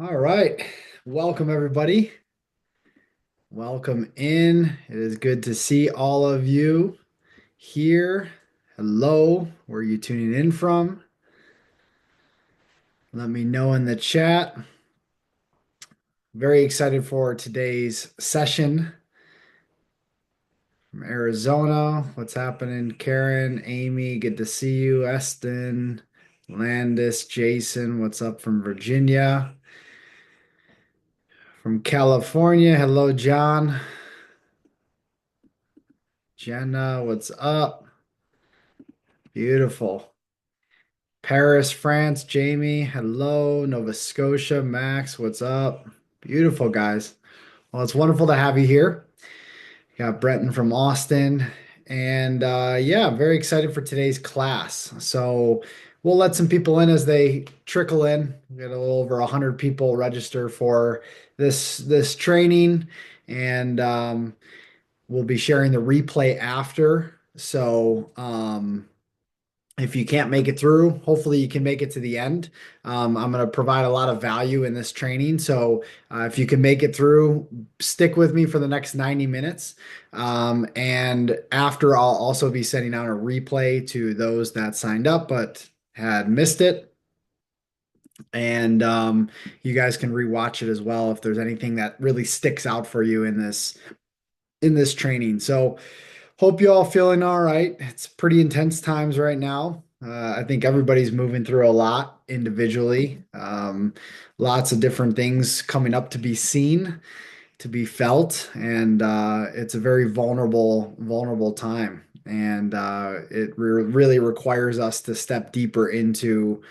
All right. Welcome, everybody. Welcome in. It is good to see all of you here. Hello. Where are you tuning in from? Let me know in the chat. Very excited for today's session from Arizona. What's happening? Karen, Amy, good to see you. Eston, Landis, Jason, what's up from Virginia? From California, hello, John. Jenna, what's up? Beautiful. Paris, France, Jamie, hello. Nova Scotia, Max, what's up? Beautiful, guys. Well, it's wonderful to have you here. Got Brenton from Austin. And yeah, I'm very excited for today's class. So we'll let some people in as they trickle in. We got a little over 100 people register for this training. And we'll be sharing the replay after. So if you can't make it through, hopefully you can make it to the end. I'm going to provide a lot of value in this training. So if you can make it through, stick with me for the next 90 minutes. And after, I'll also be sending out a replay to those that signed up but had missed it. And you guys can rewatch it as well if there's anything that really sticks out for you in this training. So hope you all feeling all right. It's pretty intense times right now. I think everybody's moving through a lot individually. Lots of different things coming up to be seen, to be felt, and it's a very vulnerable time. And it really requires us to step deeper into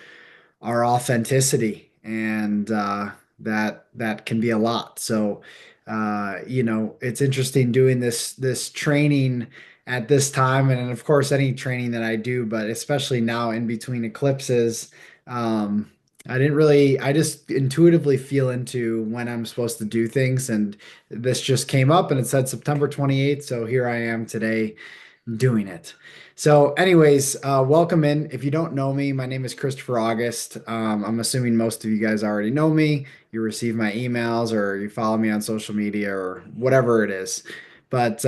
our authenticity, and that can be a lot. So, it's interesting doing this training at this time, and of course, any training that I do, but especially now in between eclipses. I just intuitively feel into when I'm supposed to do things, and this just came up and it said September 28th, so here I am today doing it. So, anyways, welcome in. If you don't know me, my name is Christopher August. I'm assuming most of you guys already know me. You receive my emails or you follow me on social media or whatever it is. But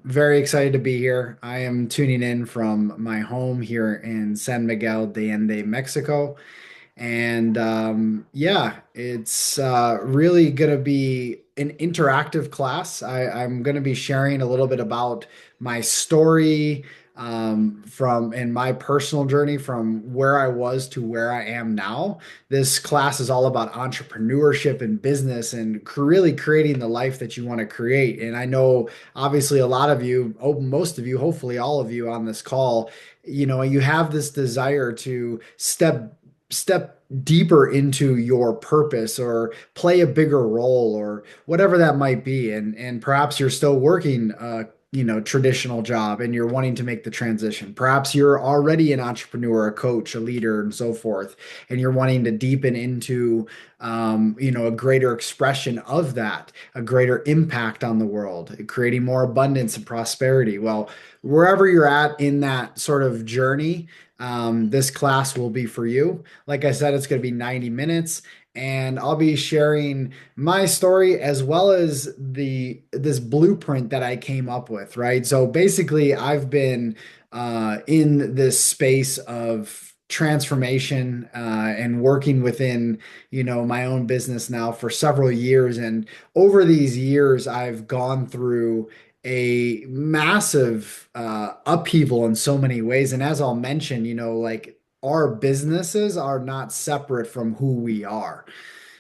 very excited to be here. I am tuning in from my home here in San Miguel de Allende, Mexico. And yeah, it's really going to be an interactive class. I'm going to be sharing a little bit about my story from and my personal journey from where I was to where I am now. This class is all about entrepreneurship and business and really creating the life that you want to create. And I know obviously a lot of you, oh, most of you, hopefully all of you on this call, you have this desire to step deeper into your purpose or play a bigger role or whatever that might be, and perhaps you're still working traditional job and you're wanting to make the transition. Perhaps you're already an entrepreneur, a coach, a leader, and so forth, and you're wanting to deepen into a greater expression of that, a greater impact on the world, creating more abundance and prosperity. Well, wherever you're at in that sort of journey, this class will be for you. Like I said, it's going to be 90 minutes, and I'll be sharing my story as well as this blueprint that I came up with, right? So basically, I've been in this space of transformation and working within, my own business now for several years. And over these years, I've gone through a massive upheaval in so many ways. And as I'll mention, like our businesses are not separate from who we are.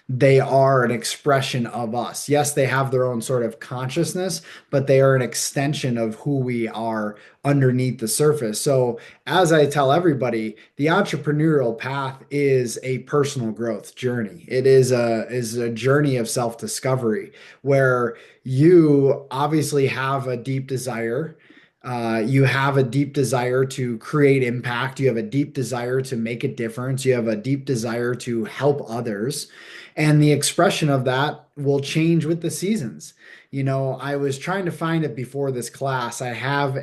They are an expression of us. Yes, they have their own sort of consciousness, but they are an extension of who we are underneath the surface. So, as I tell everybody, the entrepreneurial path is a personal growth journey. It is a journey of self-discovery where you obviously have a deep desire. You have a deep desire to create impact. You have a deep desire to make a difference. You have a deep desire to help others. And the expression of that will change with the seasons. I was trying to find it before this class. I have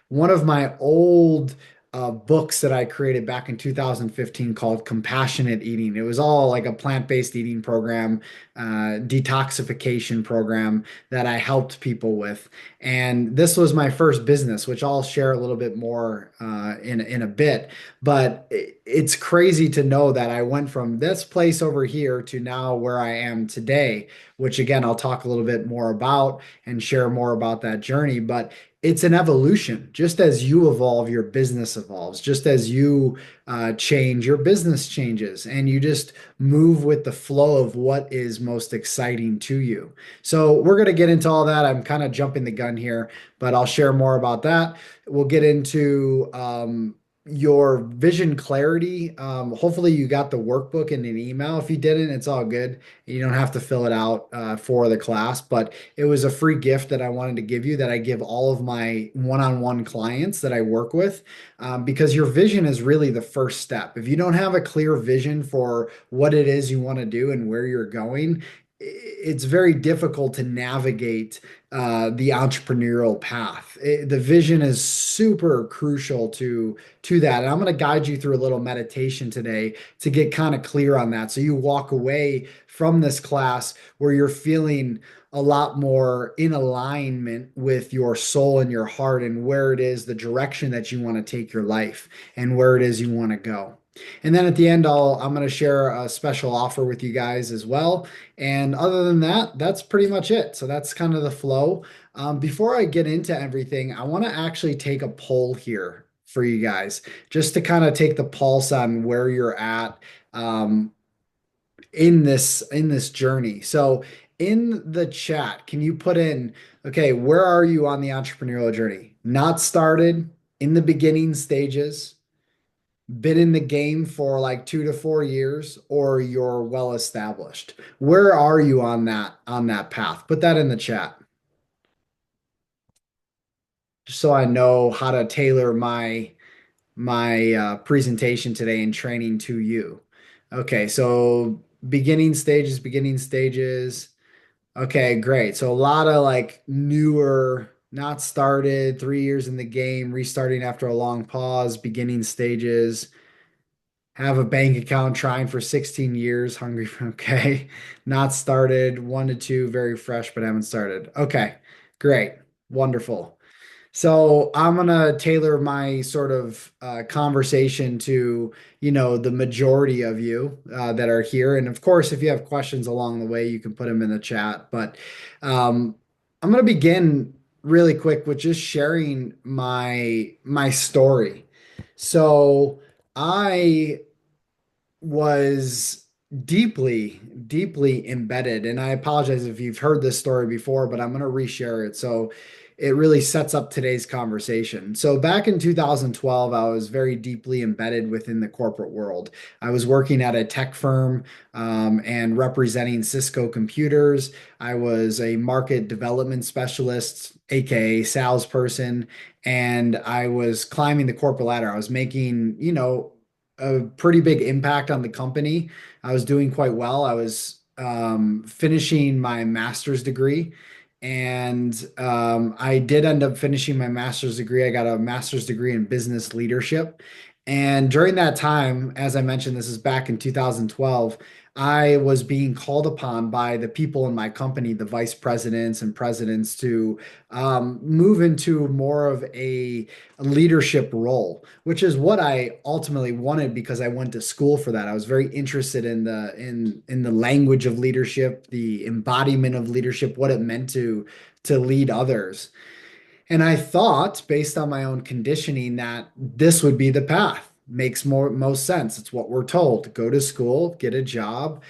one of my old books that I created back in 2015 called Compassionate Eating. It was all like a plant-based eating program, detoxification program that I helped people with. And this was my first business, which I'll share a little bit more in a bit. But it's crazy to know that I went from this place over here to now where I am today, which again, I'll talk a little bit more about and share more about that journey. But it's an evolution. Just as you evolve, your business evolves. Just as you change, your business changes, and you just move with the flow of what is most exciting to you. So, we're going to get into all that. I'm kind of jumping the gun here, but I'll share more about that. We'll get into your vision clarity. Hopefully, you got the workbook in an email. If you didn't, it's all good. You don't have to fill it out for the class, but it was a free gift that I wanted to give you that I give all of my one-on-one clients that I work with, because your vision is really the first step. If you don't have a clear vision for what it is you want to do and where you're going, it's very difficult to navigate the entrepreneurial path. The vision is super crucial to that. And I'm going to guide you through a little meditation today to get kind of clear on that. So you walk away from this class where you're feeling a lot more in alignment with your soul and your heart and where it is, the direction that you want to take your life and where it is you want to go. And then at the end, I'm going to share a special offer with you guys as well. And other than that, that's pretty much it. So that's kind of the flow. Before I get into everything, I want to actually take a poll here for you guys, just to kind of take the pulse on where you're at um, in this journey. So in the chat, can you put in, okay, where are you on the entrepreneurial journey? Not started, in the beginning stages, been in the game for like 2 to 4 years, or you're well established. Where are you on that path? Put that in the chat, just so I know how to tailor my presentation today and training to you. Okay, so beginning stages. Okay, great. So a lot of like newer, not started, 3 years in the game, restarting after a long pause, beginning stages. Have a bank account trying for 16 years, hungry for, okay. Not started, 1 to 2, very fresh, but haven't started. Okay, great. Wonderful. So I'm gonna tailor my sort of conversation to, the majority of you that are here. And of course, if you have questions along the way, you can put them in the chat. But um, I'm gonna begin really quick with just sharing my story. So I was deeply embedded. And I apologize if you've heard this story before, but I'm going to reshare it. So it really sets up today's conversation. So back in 2012, I was very deeply embedded within the corporate world. I was working at a tech firm and representing Cisco computers. I was a market development specialist, aka salesperson, and I was climbing the corporate ladder. I was making, a pretty big impact on the company. I was doing quite well. I was finishing my master's degree, and I did end up finishing my master's degree. I got a master's degree in business leadership. And during that time, as I mentioned, this is back in 2012, I was being called upon by the people in my company, the vice presidents and presidents, to move into more of a leadership role, which is what I ultimately wanted because I went to school for that. I was very interested in the language of leadership, the embodiment of leadership, what it meant to lead others. And I thought, based on my own conditioning, that this would be the path. Makes most sense. It's what we're told. Go to school, get a job,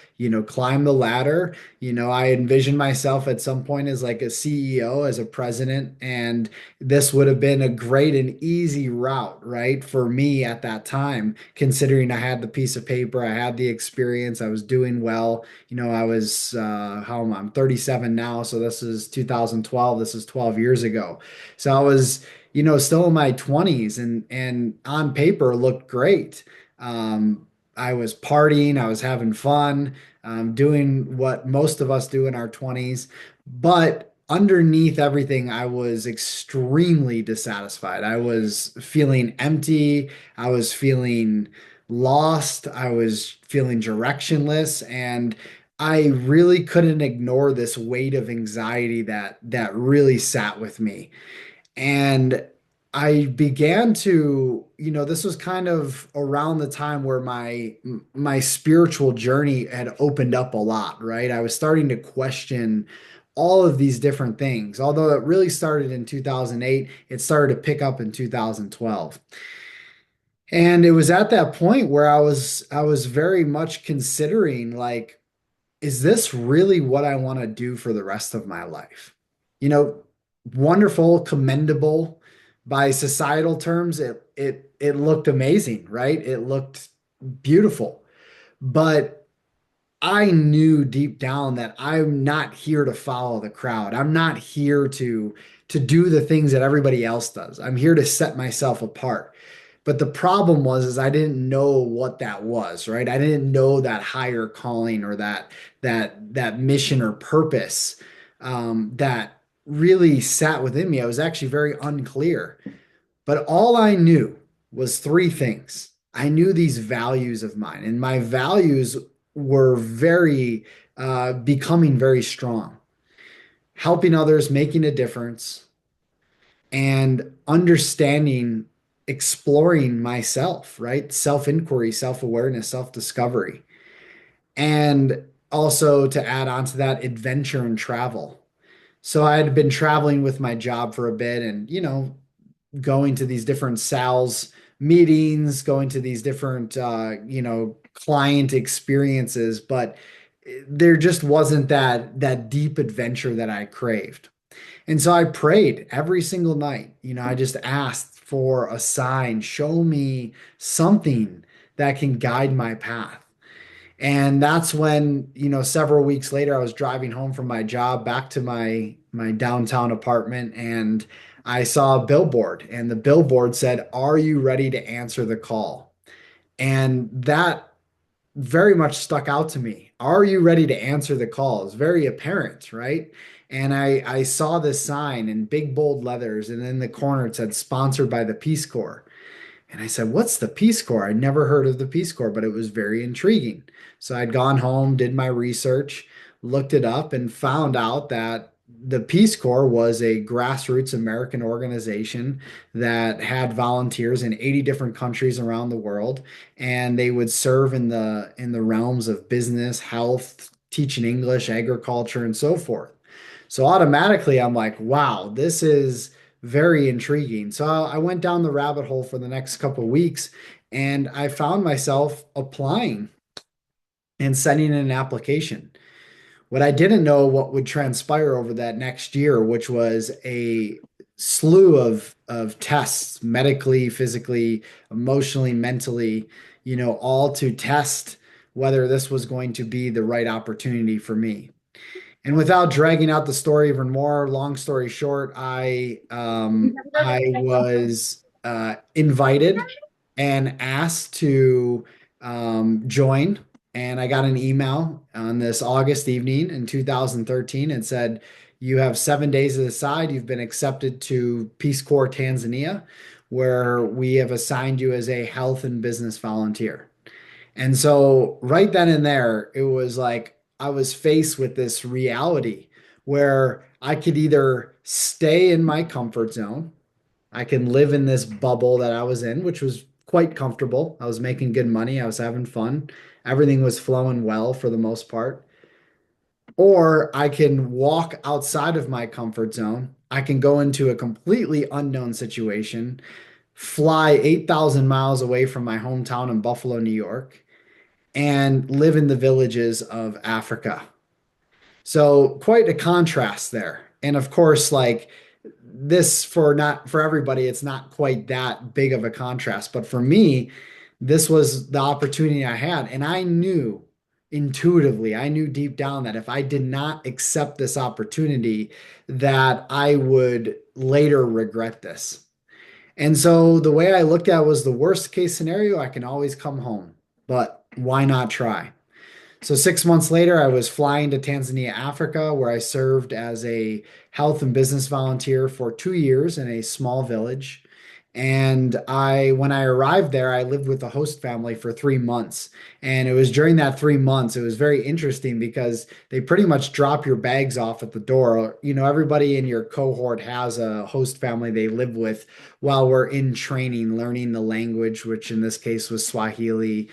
climb the ladder. I envisioned myself at some point as like a CEO, as a president, and this would have been a great and easy route, right? For me at that time, considering I had the piece of paper, I had the experience, I was doing well. I was how am I? I'm 37 now, so this is 2012. This is 12 years ago. So I was, still in my 20s, and on paper looked great. I was partying, I was having fun, doing what most of us do in our 20s. But underneath everything, I was extremely dissatisfied. I was feeling empty. I was feeling lost. I was feeling directionless. And I really couldn't ignore this weight of anxiety that really sat with me. And I began to, this was kind of around the time where my spiritual journey had opened up a lot, right? I was starting to question all of these different things. Although it really started in 2008, it started to pick up in 2012. And it was at that point where I was very much considering like, is this really what I want to do for the rest of my life? You know, wonderful, commendable by societal terms. It looked amazing, right? It looked beautiful. But I knew deep down that I'm not here to follow the crowd. I'm not here to do the things that everybody else does. I'm here to set myself apart. But the problem was is I didn't know what that was, right? I didn't know that higher calling or that mission or purpose that really sat within me. I was actually very unclear. But all I knew was three things. I knew these values of mine, and my values were very becoming very strong. Helping others, making a difference, and understanding, exploring myself, right? Self-inquiry, self-awareness, self-discovery. And also to add on to that, adventure and travel. So I had been traveling with my job for a bit and, going to these different sales meetings, going to these different, client experiences, but there just wasn't that deep adventure that I craved. And so I prayed every single night. I just asked for a sign, show me something that can guide my path. And that's when, several weeks later, I was driving home from my job back to my downtown apartment and I saw a billboard and the billboard said, "Are you ready to answer the call?" And that very much stuck out to me. Are you ready to answer the call? It's very apparent, right? And I saw this sign in big bold letters, and in the corner it said sponsored by the Peace Corps. And I said, "What's the Peace Corps?" I'd never heard of the Peace Corps, but it was very intriguing. So I'd gone home, did my research, looked it up, and found out that the Peace Corps was a grassroots American organization that had volunteers in 80 different countries around the world, and they would serve in the realms of business, health, teaching English, agriculture, and so forth. So automatically, I'm like, wow, this is very intriguing. So I went down the rabbit hole for the next couple of weeks and I found myself applying and sending in an application. What I didn't know what would transpire over that next year, which was a slew of tests, medically, physically, emotionally, mentally, all to test whether this was going to be the right opportunity for me. And without dragging out the story even more, long story short, I was invited and asked to join, and I got an email on this August evening in 2013 and said, "You have 7 days to decide. You've been accepted to Peace Corps Tanzania, where we have assigned you as a health and business volunteer." And so right then and there, it was like I was faced with this reality where I could either stay in my comfort zone, I can live in this bubble that I was in, which was quite comfortable. I was making good money, I was having fun, everything was flowing well for the most part. Or I can walk outside of my comfort zone. I can go into a completely unknown situation, fly 8,000 miles away from my hometown in Buffalo, New York and live in the villages of Africa. So quite a contrast there. And of course, like this for not for everybody, it's not quite that big of a contrast. But for me, this was the opportunity I had. And I knew intuitively, I knew deep down that if I did not accept this opportunity, that I would later regret this. And so the way I looked at it was the worst case scenario, I can always come home, but why not try? So 6 months later, I was flying to Tanzania, Africa, where I served as a health and business volunteer for 2 years in a small village. And when I arrived there, I lived with a host family for 3 months. And it was during that 3 months, it was very interesting because they pretty much drop your bags off at the door. You know, everybody in your cohort has a host family they live with while we're in training, learning the language, which in this case was Swahili,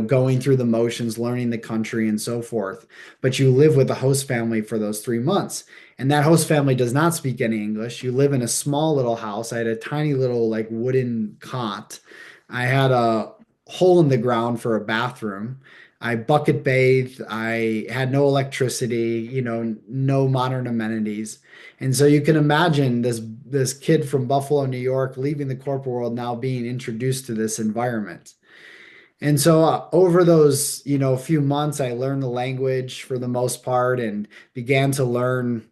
going through the motions, learning the country and so forth. But you live with the host family for those 3 months. And that host family does not speak any English. You live in a small little house. I had a tiny little like wooden cot. I had a hole in the ground for a bathroom. I bucket bathed. I had no electricity, no modern amenities. And so you can imagine this kid from Buffalo, New York, leaving the corporate world, now being introduced to this environment. And so over those, few months, I learned the language for the most part and began to learn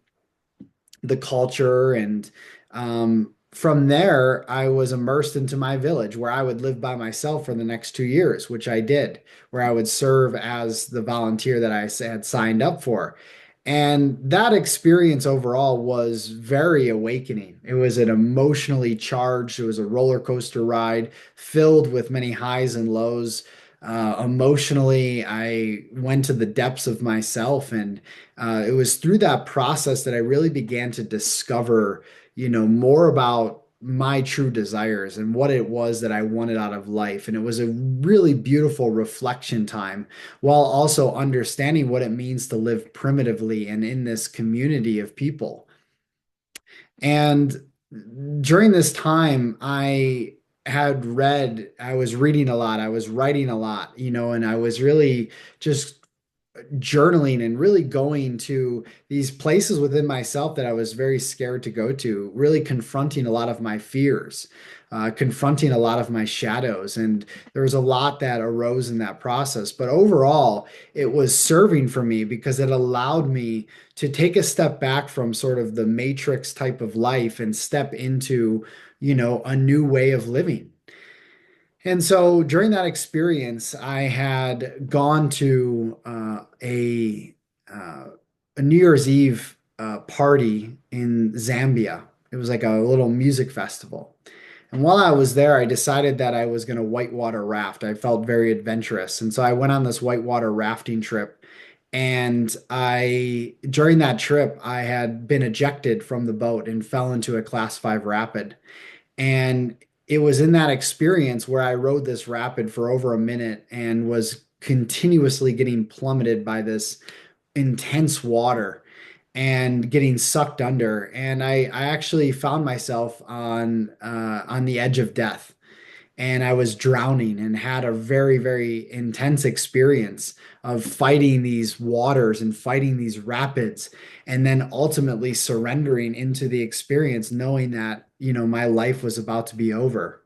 the culture. And from there, I was immersed into my village where I would live by myself for the next 2 years, which I did, where I would serve as the volunteer that I had signed up for. And that experience overall was very awakening. It was an emotionally charged, it was a roller coaster ride filled with many highs and lows. Emotionally, I went to the depths of myself, and it was through that process that I really began to discover, more about my true desires and what it was that I wanted out of life. And it was a really beautiful reflection time while also understanding what it means to live primitively and in this community of people. And during this time, I was reading a lot, I was writing a lot, and I was really just journaling and really going to these places within myself that I was very scared to go to, really confronting a lot of my fears, confronting a lot of my shadows. And there was a lot that arose in that process. But overall, it was serving for me because it allowed me to take a step back from sort of the matrix type of life and step into, a new way of living. And so during that experience, I had gone to a New Year's Eve party in Zambia. It was like a little music festival. And while I was there, I decided that I was going to whitewater raft. I felt very adventurous. And so I went on this whitewater rafting trip. And during that trip, I had been ejected from the boat and fell into a class 5 rapid. And it was in that experience where I rode this rapid for over a minute and was continuously getting plummeted by this intense water and getting sucked under. And I actually found myself on the edge of death, and I was drowning and had a very, very intense experience of fighting these waters and fighting these rapids, and then ultimately surrendering into the experience, knowing that, my life was about to be over.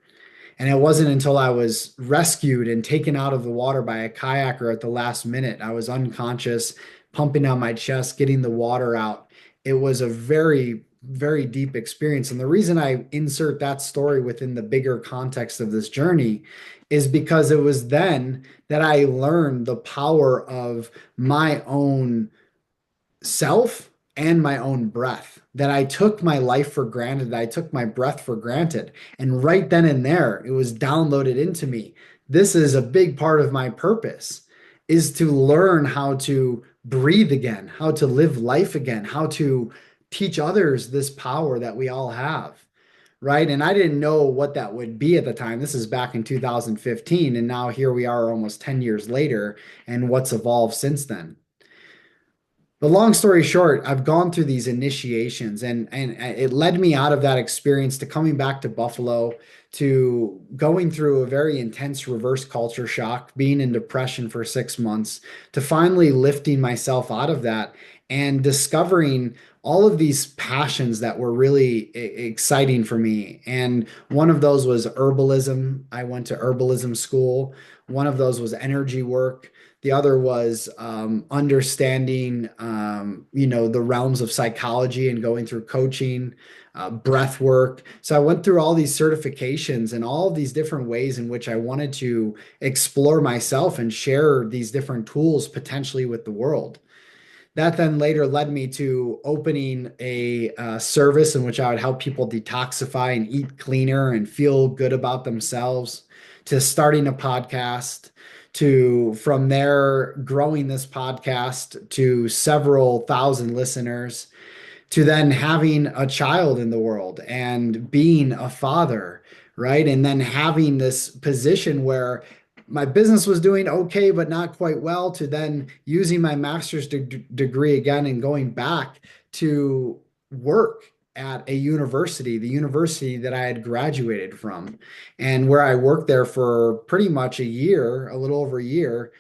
And it wasn't until I was rescued and taken out of the water by a kayaker at the last minute. I was unconscious, pumping out my chest, getting the water out. It was a very, very deep experience. And the reason I insert that story within the bigger context of this journey is because it was then that I learned the power of my own self and my own breath, that I took my life for granted, that I took my breath for granted. And right then and there, it was downloaded into me. This is a big part of my purpose, is to learn how to breathe again, how to live life again, how to teach others this power that we all have. Right. And I didn't know what that would be at the time. This is back in 2015. And now here we are almost 10 years later, and what's evolved since then. The long story short, I've gone through these initiations, and it led me out of that experience to coming back to Buffalo, to going through a very intense reverse culture shock, being in depression for 6 months, to finally lifting myself out of that and discovering all of these passions that were really exciting for me. And one of those was herbalism. I went to herbalism school. One of those was energy work. The other was understanding, the realms of psychology and going through coaching, breath work. So I went through all these certifications and all of these different ways in which I wanted to explore myself and share these different tools potentially with the world. That then later led me to opening a service in which I would help people detoxify and eat cleaner and feel good about themselves, to starting a podcast, to from there growing this podcast to several thousand listeners, to then having a child in the world and being a father, right? And then having this position where my business was doing okay, but not quite well, to then using my degree again and going back to work at a university, the university that I had graduated from, and where I worked there for pretty much a year, a little over a year,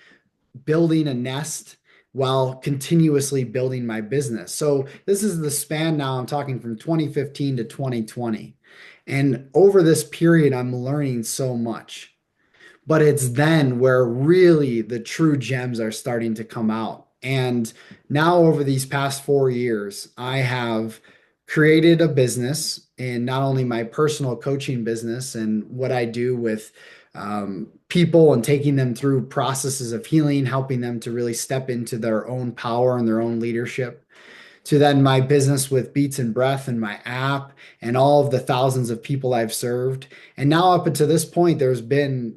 building a nest while continuously building my business. So this is the span now, I'm talking from 2015 to 2020. And over this period, I'm learning so much. But it's then where really the true gems are starting to come out. And now, over these past 4 years, I have created a business in not only my personal coaching business and what I do with people and taking them through processes of healing, helping them to really step into their own power and their own leadership, to then my business with Beats and Breath and my app and all of the thousands of people I've served. And now up until this point, there's been,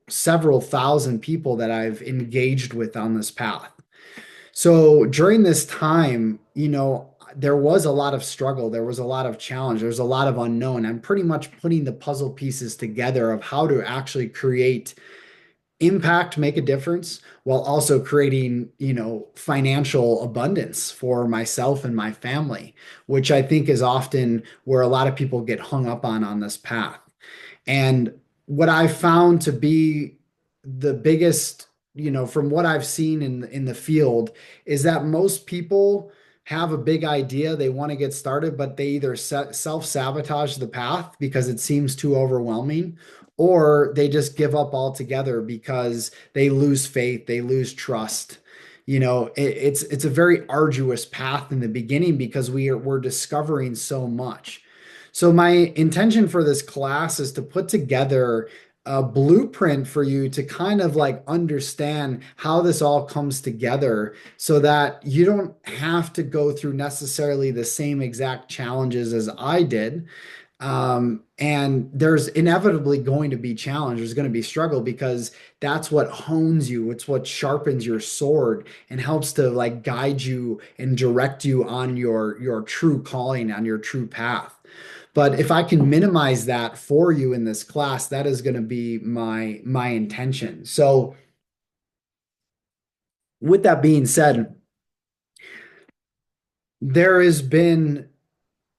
several thousand people that I've engaged with on this path. So during this time, there was a lot of struggle, there was a lot of challenge, there's a lot of unknown. I'm pretty much putting the puzzle pieces together of how to actually create impact, make a difference, while also creating, financial abundance for myself and my family, which I think is often where a lot of people get hung up on this path. And what I found to be the biggest, from what I've seen in the field, is that most people have a big idea, they want to get started, but they either self-sabotage the path because it seems too overwhelming, or they just give up altogether because they lose faith, they lose trust. It's a very arduous path in the beginning because we're discovering so much. So my intention for this class is to put together a blueprint for you to kind of like understand how this all comes together so that you don't have to go through necessarily the same exact challenges as I did. And there's inevitably going to be challenge. There's going to be struggle because that's what hones you. It's what sharpens your sword and helps to like guide you and direct you on your true calling, on your true path. But if I can minimize that for you in this class, that is going to be my intention. So with that being said, there has been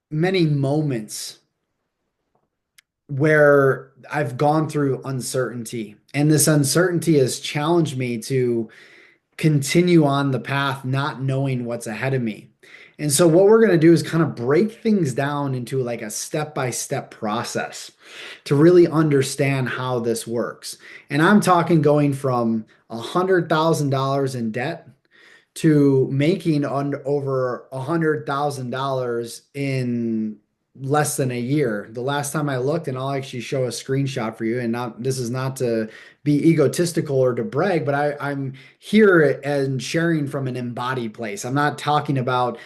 many moments where I've gone through uncertainty, and this uncertainty has challenged me to continue on the path, not knowing what's ahead of me. And so, what we're going to do is kind of break things down into like a step-by-step process to really understand how this works. And I'm talking going from $100,000 in debt to making over $100,000 in less than a year. The last time I looked, and I'll actually show a screenshot for you, and not this is not to be egotistical or to brag, but I'm here and sharing from an embodied place. I'm not talking about,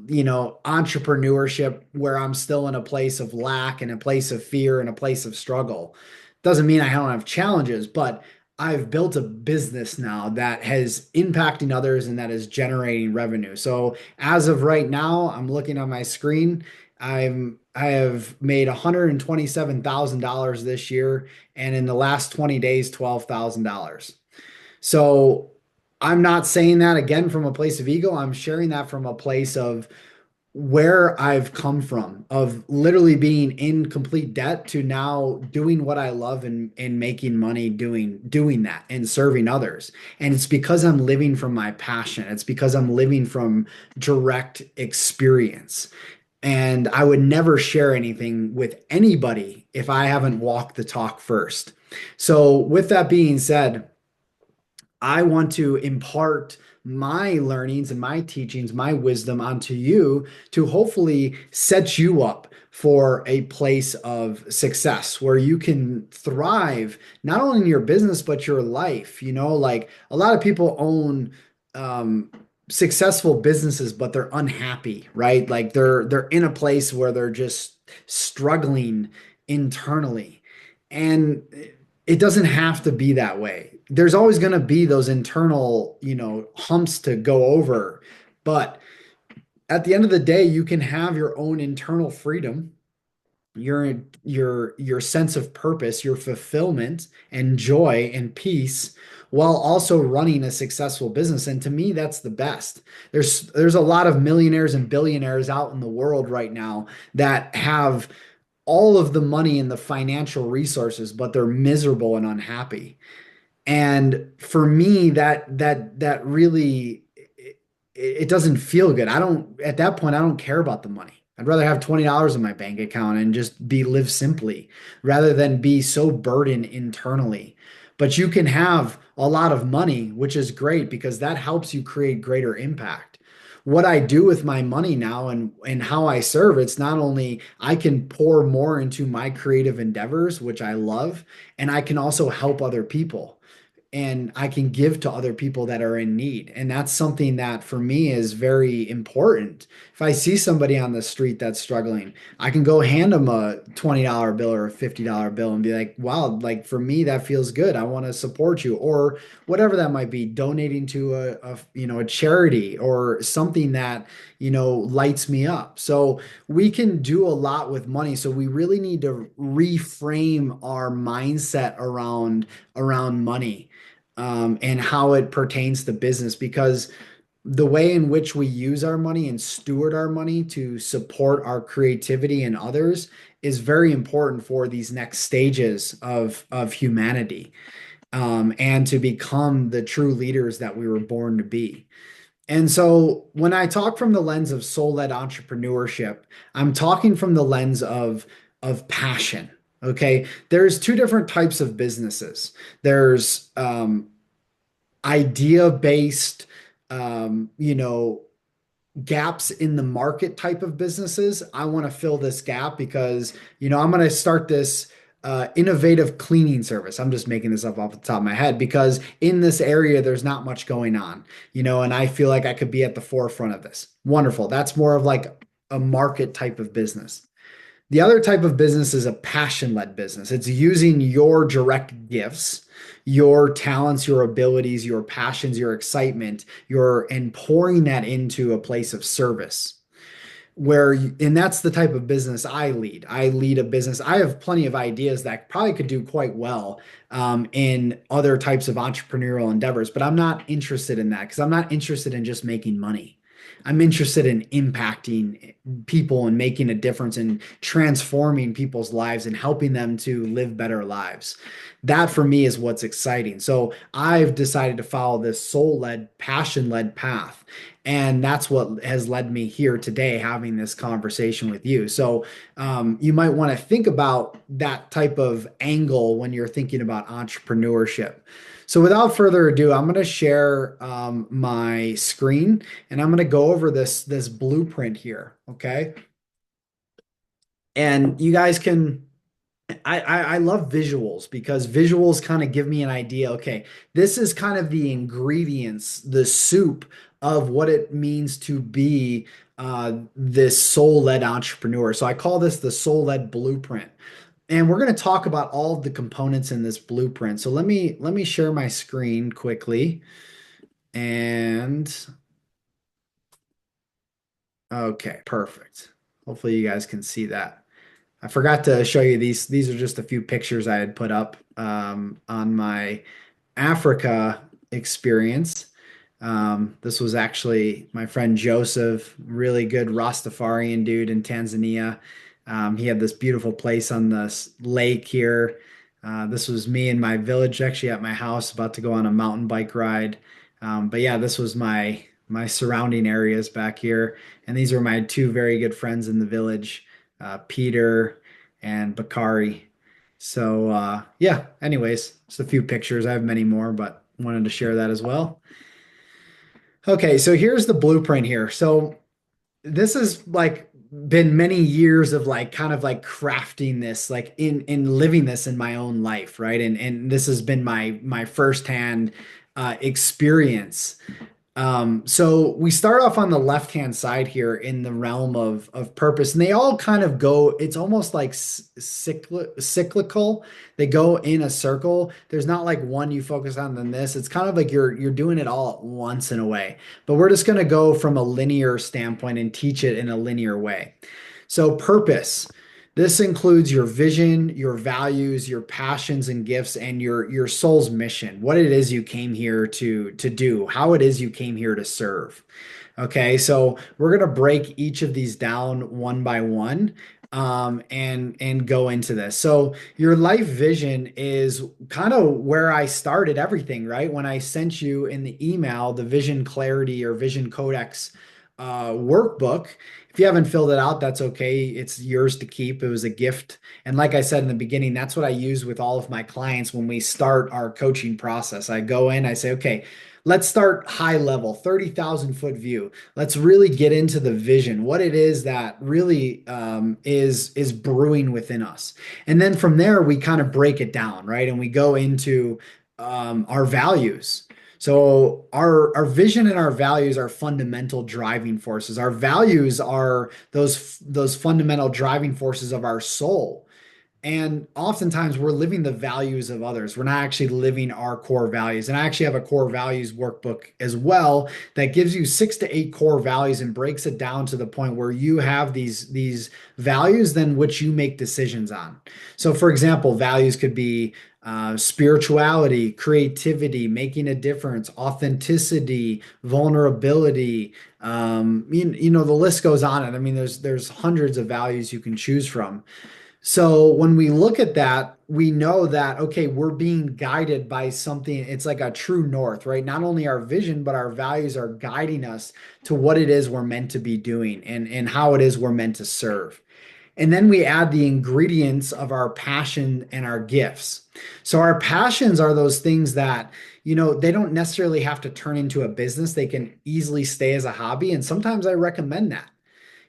entrepreneurship where I'm still in a place of lack and a place of fear and a place of struggle. Doesn't mean I don't have challenges, but I've built a business now that has impacting others and that is generating revenue. So as of right now, I'm looking on my screen. I have made $127,000 this year, and in the last 20 days, $12,000. So I'm not saying that again from a place of ego. I'm sharing that from a place of where I've come from of literally being in complete debt to now doing what I love and making money doing that and serving others. And it's because I'm living from my passion. It's because I'm living from direct experience. And I would never share anything with anybody if I haven't walked the talk first. So with that being said, I want to impart my learnings and my teachings, my wisdom onto you to hopefully set you up for a place of success where you can thrive not only in your business but your life. Like a lot of people own um, successful businesses, but they're unhappy, right? Like they're in a place where they're just struggling internally. And it doesn't have to be that way. There's always going to be those internal, humps to go over. But at the end of the day, you can have your own internal freedom, your sense of purpose, your fulfillment and joy and peace while also running a successful business. And to me, that's the best. There's a lot of millionaires and billionaires out in the world right now that have all of the money and the financial resources, but they're miserable and unhappy. And for me, that really it doesn't feel good. I don't at that point I don't care about the money. I'd rather have $20 in my bank account and just be live simply rather than be so burdened internally. But you can have a lot of money, which is great because that helps you create greater impact. What I do with my money now and how I serve, it's not only I can pour more into my creative endeavors, which I love, and I can also help other people and I can give to other people that are in need. And that's something that for me is very important. If I see somebody on the street that's struggling, I can go hand them a $20 bill or a $50 bill and be like, wow, like for me, that feels good. I want to support you or whatever that might be, donating to a charity or something that, lights me up. So we can do a lot with money. So we really need to reframe our mindset around money and how it pertains to business because the way in which we use our money and steward our money to support our creativity and others is very important for these next stages of humanity and to become the true leaders that we were born to be. And so when I talk from the lens of soul-led entrepreneurship, I'm talking from the lens of passion. Okay. There's two different types of businesses. There's idea based, gaps in the market type of businesses. I want to fill this gap because, I'm going to start this innovative cleaning service. I'm just making this up off the top of my head because in this area, there's not much going on, and I feel like I could be at the forefront of this. Wonderful. That's more of like a market type of business. The other type of business is a passion-led business. It's using your direct gifts, your talents, your abilities, your passions, your excitement, and pouring that into a place of service. And that's the type of business I lead. I lead a business. I have plenty of ideas that probably could do quite well in other types of entrepreneurial endeavors, but I'm not interested in that because I'm not interested in just making money. I'm interested in impacting people and making a difference and transforming people's lives and helping them to live better lives. That for me is what's exciting. So I've decided to follow this soul-led, passion-led path. And that's what has led me here today, having this conversation with you. So you might want to think about that type of angle when you're thinking about entrepreneurship. So without further ado, I'm going to share my screen and I'm going to go over this blueprint here. Okay. And you guys can I love visuals because visuals kind of give me an idea. Okay, this is kind of the ingredients, the soup of what it means to be this soul-led entrepreneur. So I call this the soul-led blueprint. And we're going to talk about all of the components in this blueprint. So let me share my screen quickly. And okay, perfect. Hopefully you guys can see that. I forgot to show you these. These are just a few pictures I had put up on my Africa experience. This was actually my friend Joseph, really good Rastafarian dude in Tanzania. He had this beautiful place on the lake here. This was me in my village, actually at my house, about to go on a mountain bike ride. But yeah, this was my surrounding areas back here, and these are my two very good friends in the village, Peter and Bakari. So yeah, anyways, just a few pictures. I have many more, but wanted to share that as well. Okay, so here's the blueprint here. So this has like been many years of like kind of like crafting this, like in living this in my own life, right? And this has been my firsthand experience. So we start off on the left-hand side here in the realm of purpose, and they all kind of go, it's almost like cyclical. They go in a circle. There's not like one you focus on than this. It's kind of like you're doing it all at once in a way. But we're just going to go from a linear standpoint and teach it in a linear way. So purpose. This includes your vision, your values, your passions and gifts, and your soul's mission, what it is you came here to do, how it is you came here to serve. Okay, so we're gonna break each of these down one by one, and go into this. So your life vision is kind of where I started everything, right? When I sent you in the email the Vision Clarity or Vision Codex workbook. If you haven't filled it out, that's okay. It's yours to keep. It was a gift. And like I said in the beginning, that's what I use with all of my clients when we start our coaching process. I go in, I say, okay, let's start high level, 30,000 foot view. Let's really get into the vision, what it is that really is brewing within us. And then from there, we kind of break it down, right? And we go into our values. So our vision and our values are fundamental driving forces. Our values are those fundamental driving forces of our soul. And oftentimes we're living the values of others. We're not actually living our core values. And I actually have a core values workbook as well that gives you 6 to 8 core values and breaks it down to the point where you have these values then which you make decisions on. So for example, values could be spirituality, creativity, making a difference, authenticity, vulnerability. The list goes on. And I mean, there's hundreds of values you can choose from. So when we look at that, we know that, okay, we're being guided by something. It's like a true north, right? Not only our vision, but our values are guiding us to what it is we're meant to be doing and how it is we're meant to serve. And then we add the ingredients of our passion and our gifts. So our passions are those things that, they don't necessarily have to turn into a business. They can easily stay as a hobby. And sometimes I recommend that.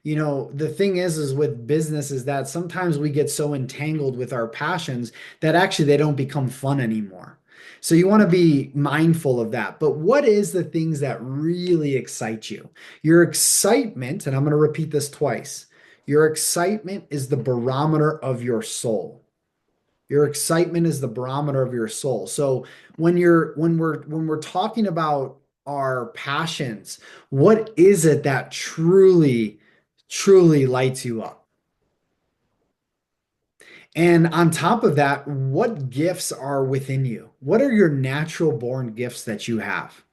The thing is with business is that sometimes we get so entangled with our passions that actually they don't become fun anymore. So you want to be mindful of that. But what is the things that really excite you? Your excitement, and I'm going to repeat this twice. Your excitement is the barometer of your soul. Your excitement is the barometer of your soul. So when we're talking about our passions, what is it that truly lights you up? And on top of that, what gifts are within you? What are your natural born gifts that you have?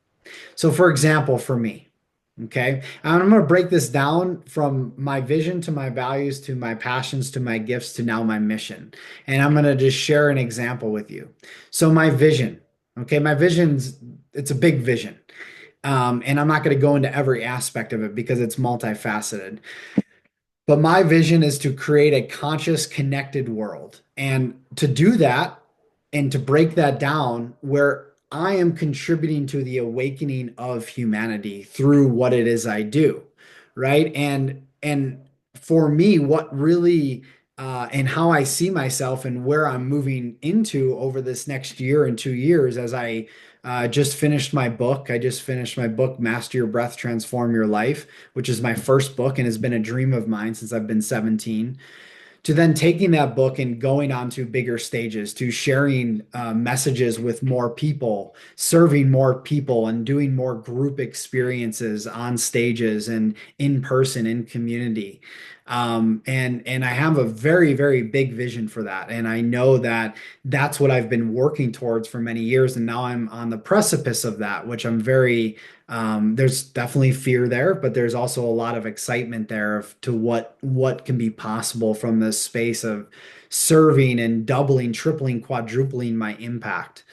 So, for example, for me, okay, and I'm going to break this down from my vision to my values to my passions to my gifts to now my mission. And I'm going to just share an example with you. So, my vision, okay, my vision's it's a big vision. And I'm not going to go into every aspect of it because it's multifaceted. But my vision is to create a conscious, connected world. And to do that and to break that down, where I am contributing to the awakening of humanity through what it is I do, right? And for me, what really and how I see myself and where I'm moving into over this next year and 2 years as I just finished my book. I just finished my book, Master Your Breath, Transform Your Life, which is my first book and has been a dream of mine since I've been 17. To then taking that book and going on to bigger stages, to sharing messages with more people, serving more people, and doing more group experiences on stages and in person in community. And I have a very, very big vision for that. And I know that that's what I've been working towards for many years. And now I'm on the precipice of that, which I'm very, there's definitely fear there, but there's also a lot of excitement there to what can be possible from this space of serving and doubling, tripling, quadrupling my impact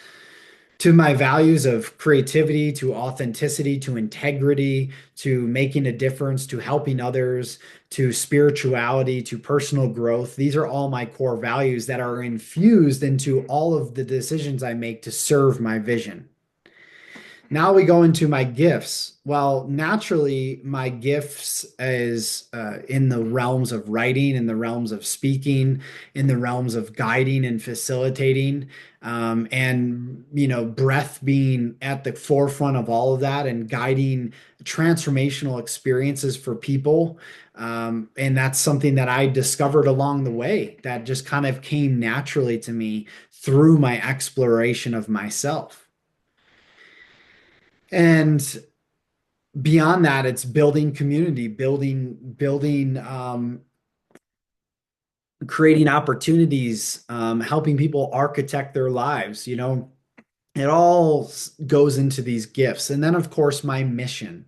to my values of creativity, to authenticity, to integrity, to making a difference, to helping others, to spirituality, to personal growth. These are all my core values that are infused into all of the decisions I make to serve my vision. Now we go into my gifts. Well, naturally, my gifts is in the realms of writing, in the realms of speaking, in the realms of guiding and facilitating, and breath being at the forefront of all of that and guiding transformational experiences for people. And that's something that I discovered along the way that just kind of came naturally to me through my exploration of myself. And beyond that, it's building community, building, creating opportunities, helping people architect their lives. It all goes into these gifts. And then, of course, my mission.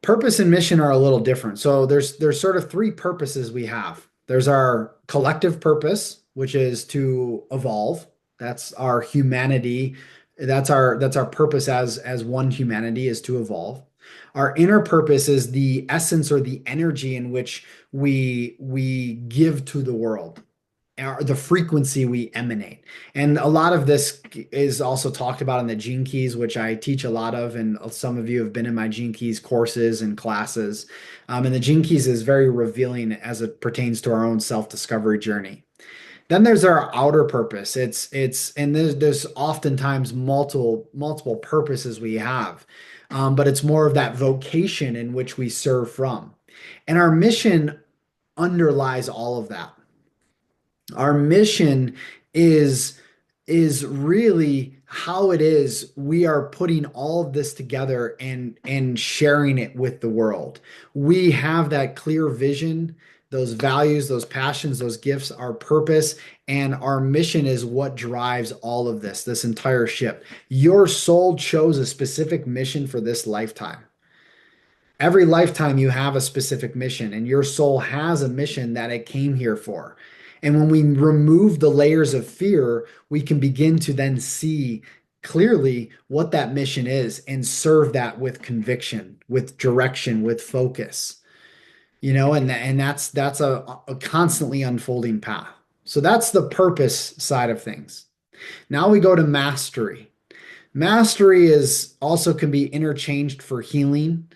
Purpose and mission are a little different. So there's sort of three purposes we have. There's our collective purpose, which is to evolve. That's our humanity. That's our purpose as one humanity is to evolve. Our inner purpose is the essence or the energy in which we give to the world, the frequency we emanate. And a lot of this is also talked about in the Gene Keys, which I teach a lot of, and some of you have been in my Gene Keys courses and classes. And the Gene Keys is very revealing as it pertains to our own self-discovery journey. Then there's our outer purpose. And there's oftentimes multiple purposes we have, but it's more of that vocation in which we serve from. And our mission underlies all of that. Our mission is is really how it is we are putting all of this together and sharing it with the world. We have that clear vision, those values, those passions, those gifts, our purpose, and our mission is what drives all of this entire ship. Your soul chose a specific mission for this lifetime. Every lifetime you have a specific mission, and your soul has a mission that it came here for. And when we remove the layers of fear, we can begin to then see clearly what that mission is and serve that with conviction, with direction, with focus. And that's a constantly unfolding path. So that's the purpose side of things. Now we go to mastery. Mastery is also can be interchanged for healing.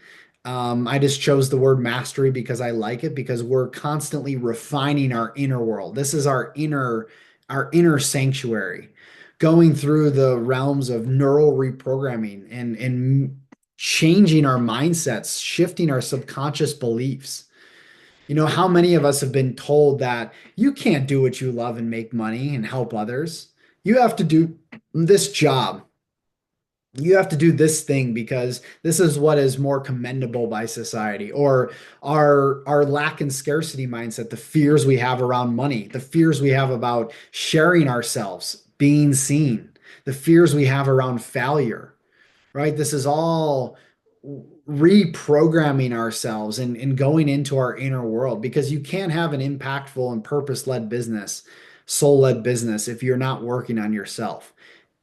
I just chose the word mastery because I like it because we're constantly refining our inner world. This is our inner sanctuary, going through the realms of neural reprogramming and changing our mindsets, shifting our subconscious beliefs. How many of us have been told that you can't do what you love and make money and help others? You have to do this job. You have to do this thing because this is what is more commendable by society, or our lack in scarcity mindset, the fears we have around money, the fears we have about sharing ourselves, being seen, the fears we have around failure, right? This is all reprogramming ourselves and going into our inner world, because you can't have an impactful and purpose-led business, soul-led business, if you're not working on yourself.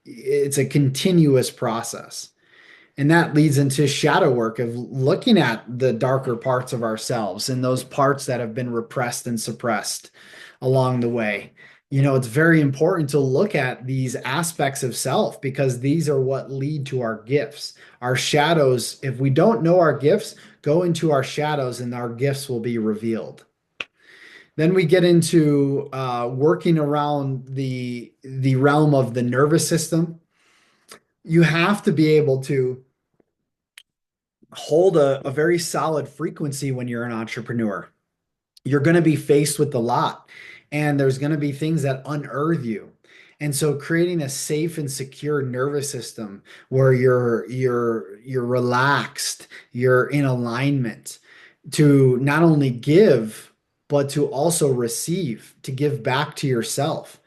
It's a continuous process. And that leads into shadow work of looking at the darker parts of ourselves and those parts that have been repressed and suppressed along the way. It's very important to look at these aspects of self because these are what lead to our gifts. Our shadows, if we don't know our gifts, go into our shadows and our gifts will be revealed. Then we get into working around the realm of the nervous system. You have to be able to hold a very solid frequency when you're an entrepreneur. You're going to be faced with a lot, and there's going to be things that unearth you. And so creating a safe and secure nervous system where you're relaxed, you're in alignment, to not only give, but to also receive, to give back to yourself.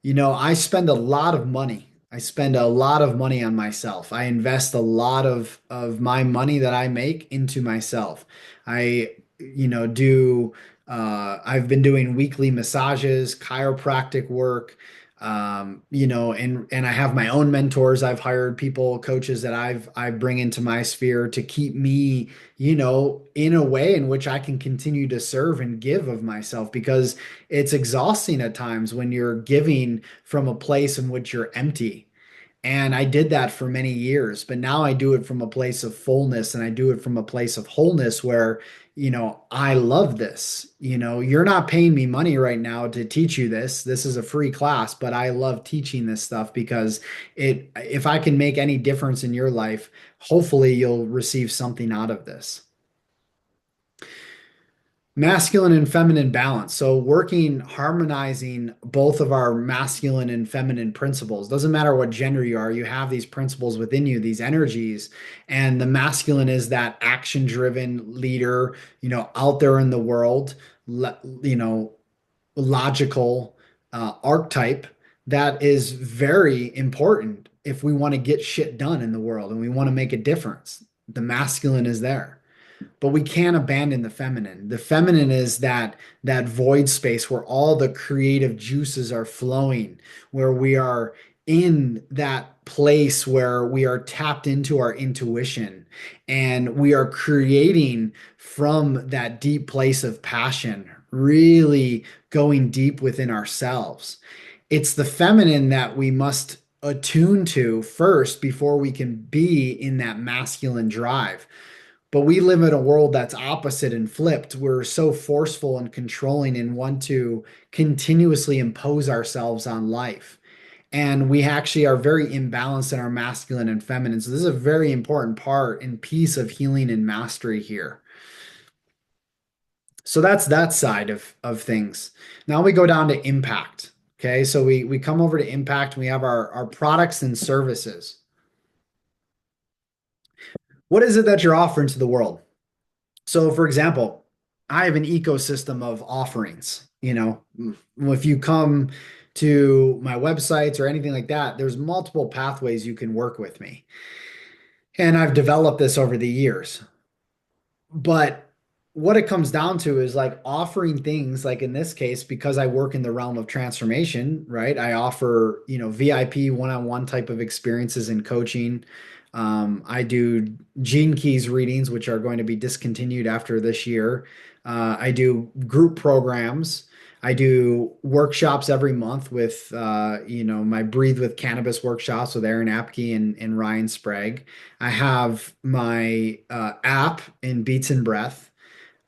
I spend a lot of money. I spend a lot of money on myself. I invest a lot of my money that I make into myself. I, do I've been doing weekly massages, chiropractic work, and I have my own mentors. I've hired people, coaches that I bring into my sphere to keep me, in a way in which I can continue to serve and give of myself because it's exhausting at times when you're giving from a place in which you're empty. And I did that for many years, but now I do it from a place of fullness and I do it from a place of wholeness where, I love this. You're not paying me money right now to teach you this. This is a free class, but I love teaching this stuff because if I can make any difference in your life, hopefully you'll receive something out of this. Masculine and feminine balance. So working, harmonizing both of our masculine and feminine principles. Doesn't matter what gender you are, you have these principles within you, these energies. And the masculine is that action-driven leader, out there in the world, you know, logical archetype that is very important if we want to get shit done in the world and we want to make a difference. The masculine is there, but we can't abandon the feminine. The feminine is that void space where all the creative juices are flowing, where we are in that place where we are tapped into our intuition and we are creating from that deep place of passion, really going deep within ourselves. It's the feminine that we must attune to first before we can be in that masculine drive. But we live in a world that's opposite and flipped. We're so forceful and controlling and want to continuously impose ourselves on life. And we actually are very imbalanced in our masculine and feminine. So this is a very important part and piece of healing and mastery here. So that's that side of things. Now we go down to impact. Okay, so we come over to impact. We have our products and services. What is it that you're offering to the world? So, for example, I have an ecosystem of offerings. If you come to my websites or anything like that, there's multiple pathways you can work with me. And I've developed this over the years. But what it comes down to is like offering things like in this case, because I work in the realm of transformation, right? I offer, VIP one-on-one type of experiences in coaching. I do Gene Keys readings, which are going to be discontinued after this year. I do group programs. I do workshops every month with, my Breathe with Cannabis workshops with Aaron Apke and Ryan Sprague. I have my app in Beats and Breath.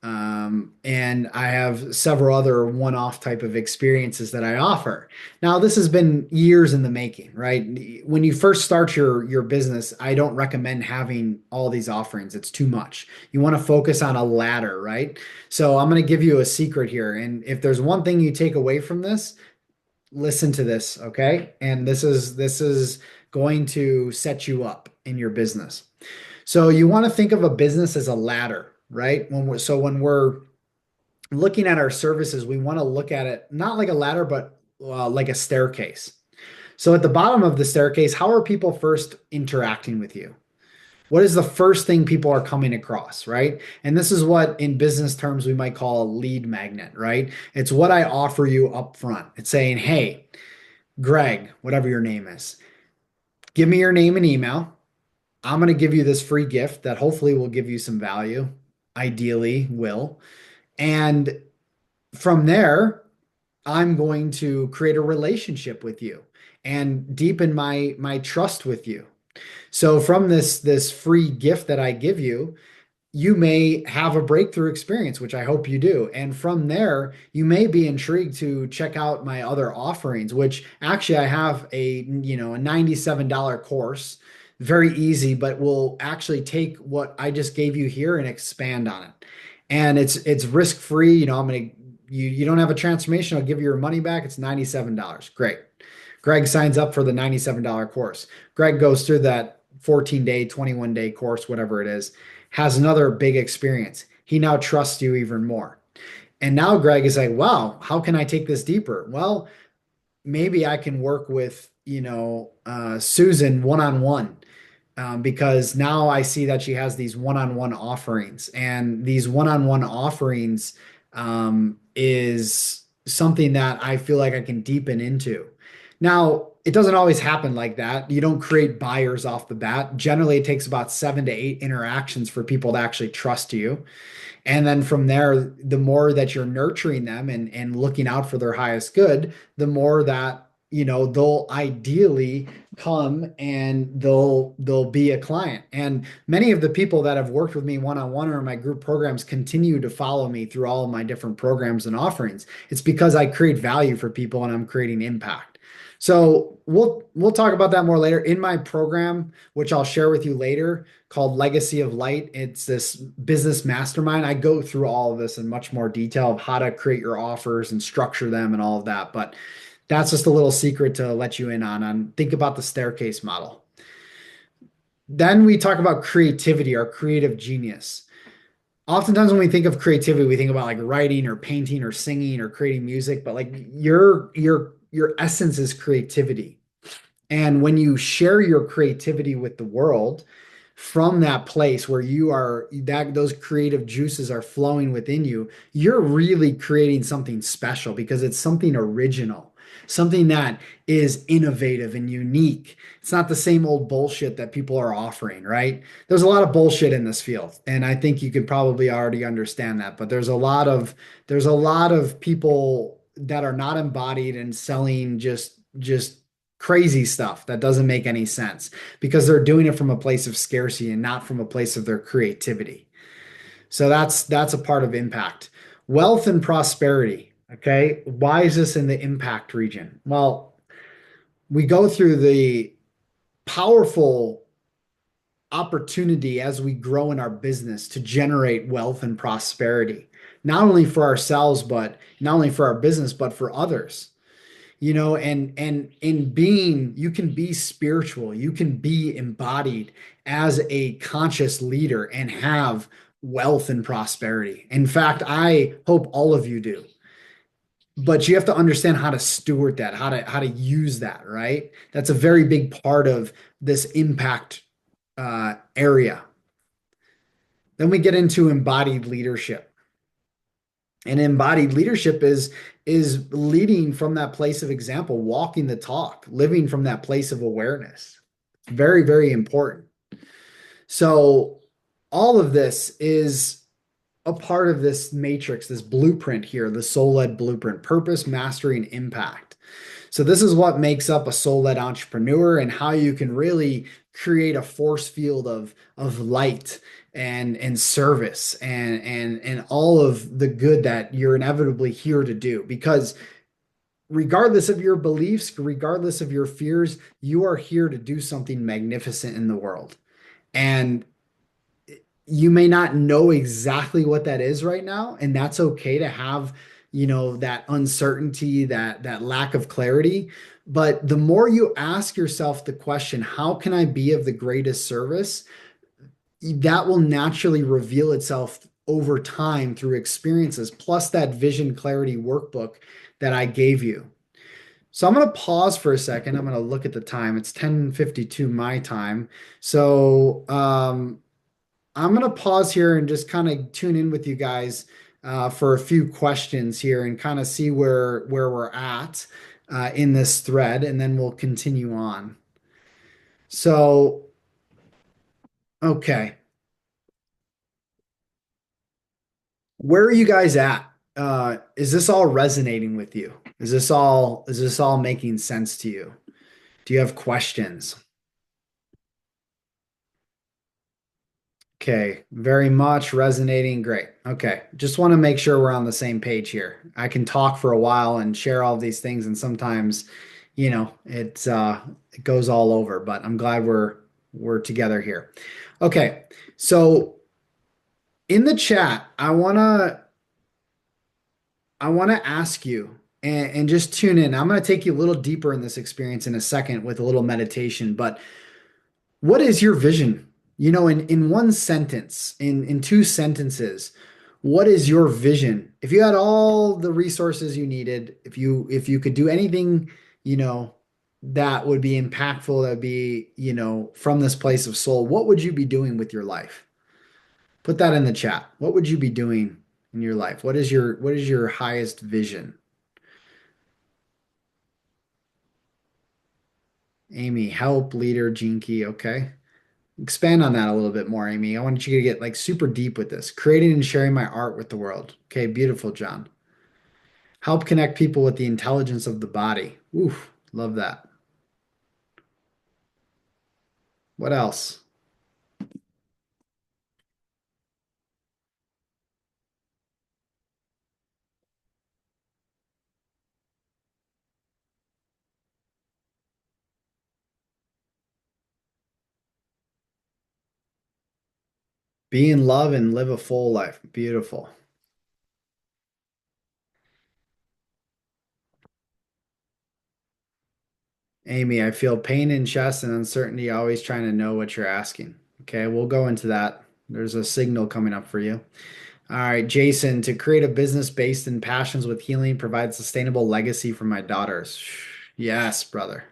And I have several other one-off type of experiences that I offer. Now, this has been years in the making, right? When you first start your business, I don't recommend having all these offerings. It's too much. You want to focus on a ladder, right? So I'm going to give you a secret here. And if there's one thing you take away from this, listen to this, okay? And this is going to set you up in your business. So you want to think of a business as a ladder, right? When we're looking at our services, we want to look at it not like a ladder, but like a staircase. So at the bottom of the staircase, how are people first interacting with you? What is the first thing people are coming across, right? And this is what in business terms we might call a lead magnet, right? It's what I offer you up front. It's saying, hey, Greg, whatever your name is, give me your name and email. I'm going to give you this free gift that hopefully will give you some value, ideally will. And from there, I'm going to create a relationship with you and deepen my trust with you. So from this free gift that I give you, you may have a breakthrough experience, which I hope you do. And from there, you may be intrigued to check out my other offerings, which actually I have a $97 course, very easy, but will actually take what I just gave you here and expand on it. And it's risk-free. You don't have a transformation, I'll give you your money back. It's $97. Great. Greg signs up for the $97 course. Greg goes through that 14-day, 21-day course, whatever it is, has another big experience. he now trusts you even more. And now Greg is like, wow, how can I take this deeper? Well, maybe I can work with, Susan one on one, because now I see that she has these one-on-one offerings, and these one-on-one offerings is something that I feel like I can deepen into. Now, it doesn't always happen like that. You don't create buyers off the bat. Generally, it takes about 7 to 8 interactions for people to actually trust you. And then from there, the more that you're nurturing them and looking out for their highest good, the more that, they'll ideally come and they'll be a client. And many of the people that have worked with me one-on-one or in my group programs continue to follow me through all of my different programs and offerings. It's because I create value for people and I'm creating impact. So we'll talk about that more later in my program, which I'll share with you later, called Legacy of Light. It's this business mastermind. I go through all of this in much more detail of how to create your offers and structure them and all of that. But that's just a little secret to let you in on think about the staircase model. Then we talk about creativity, our creative genius. Oftentimes when we think of creativity, we think about like writing or painting or singing or creating music, but like your essence is creativity. And when you share your creativity with the world from that place where you are, that those creative juices are flowing within you, you're really creating something special because it's something original, something that is innovative and unique. It's not the same old bullshit that people are offering, right? There's a lot of bullshit in this field, and I think you could probably already understand that, but there's a lot of people that are not embodied and selling just crazy stuff that doesn't make any sense because they're doing it from a place of scarcity and not from a place of their creativity. So that's a part of impact. Wealth and prosperity. Okay. Why is this in the impact region? Well, we go through the powerful opportunity as we grow in our business to generate wealth and prosperity, not only for ourselves, but not only for our business, but for others. And in being, you can be spiritual, you can be embodied as a conscious leader and have wealth and prosperity. In fact, I hope all of you do. But you have to understand how to steward that, how to use that, right? That's a very big part of this impact area. Then we get into embodied leadership. And embodied leadership is leading from that place of example, walking the talk, living from that place of awareness. Very, very important. So all of this is a part of this matrix, this blueprint here, the soul-led blueprint, purpose, mastery, and impact. So this is what makes up a soul-led entrepreneur and how you can really create a force field of light and service and all of the good that you're inevitably here to do. Because regardless of your beliefs, regardless of your fears, you are here to do something magnificent in the world. And you may not know exactly what that is right now, and that's okay to have, that uncertainty, that lack of clarity. But the more you ask yourself the question, how can I be of the greatest service? That will naturally reveal itself over time through experiences, plus that vision clarity workbook that I gave you. So I'm going to pause for a second. I'm going to look at the time. It's 10:52 my time. So I'm going to pause here and just kind of tune in with you guys for a few questions here and kind of see where we're at in this thread, and then we'll continue on. So, okay. Where are you guys at? Is this all resonating with you? Is this all making sense to you? Do you have questions? Okay, very much resonating. Great. Okay, just want to make sure we're on the same page here. I can talk for a while and share all these things, and sometimes, it goes all over, but I'm glad we're together here. Okay, so in the chat, I want to ask you and just tune in. I'm going to take you a little deeper in this experience in a second with a little meditation, but what is your vision? In one sentence, in two sentences, What is your vision? If you had all the resources you needed, if you could do anything, you know, that would be impactful, that would be, from this place of soul, what would you be doing with your life? Put that in the chat. What would you be doing in your life? What is your highest vision? Amy, help leader Gene Key. Okay. Expand on that a little bit more, Amy. I want you to get like super deep with this. Creating and sharing my art with the world. Okay, beautiful, John. Help connect people with the intelligence of the body. Oof, love that. What else? Be in love and live a full life. Beautiful. Amy, I feel pain in chest and uncertainty, always trying to know what you're asking. Okay, we'll go into that. There's a signal coming up for you. All right, Jason, to create a business based in passions with healing, provide sustainable legacy for my daughters. Yes, brother.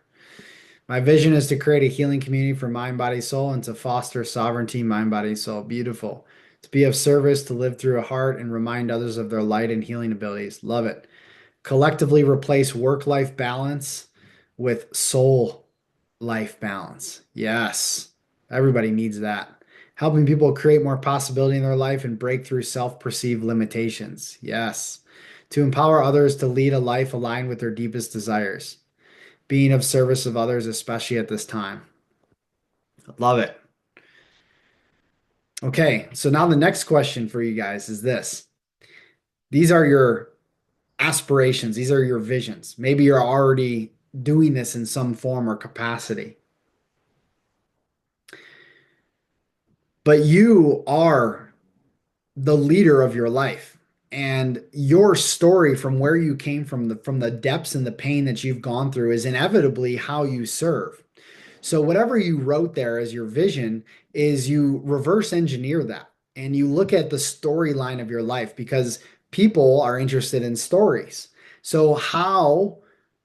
My vision is to create a healing community for mind, body, soul, and to foster sovereignty, mind, body, soul. Beautiful. To be of service, to live through a heart and remind others of their light and healing abilities. Love it. Collectively replace work-life balance with soul life balance. Yes. Everybody needs that. Helping people create more possibility in their life and break through self-perceived limitations. Yes. To empower others to lead a life aligned with their deepest desires. Being of service of others, especially at this time. Love it. Okay, so now the next question for you guys is this. These are your aspirations, these are your visions. Maybe you're already doing this in some form or capacity, but you are the leader of your life. And your story from where you came from the depths and the pain that you've gone through is inevitably how you serve. So whatever you wrote there as your vision is you reverse engineer that and you look at the storyline of your life because people are interested in stories. So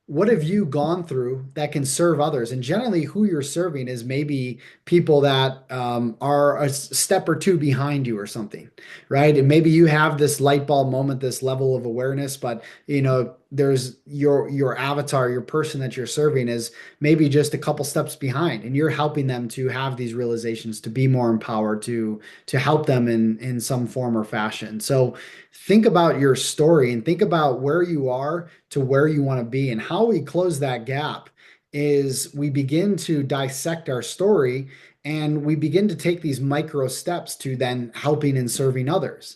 what have you gone through that can serve others? And generally, who you're serving is maybe people that are a step or two behind you or something, right? And maybe you have this light bulb moment, this level of awareness, but there's your avatar, your person that you're serving is maybe just a couple steps behind, and you're helping them to have these realizations, to be more empowered, to help them in some form or fashion. So think about your story and think about where you are to where you want to be. And how we close that gap is we begin to dissect our story and we begin to take these micro steps to then helping and serving others.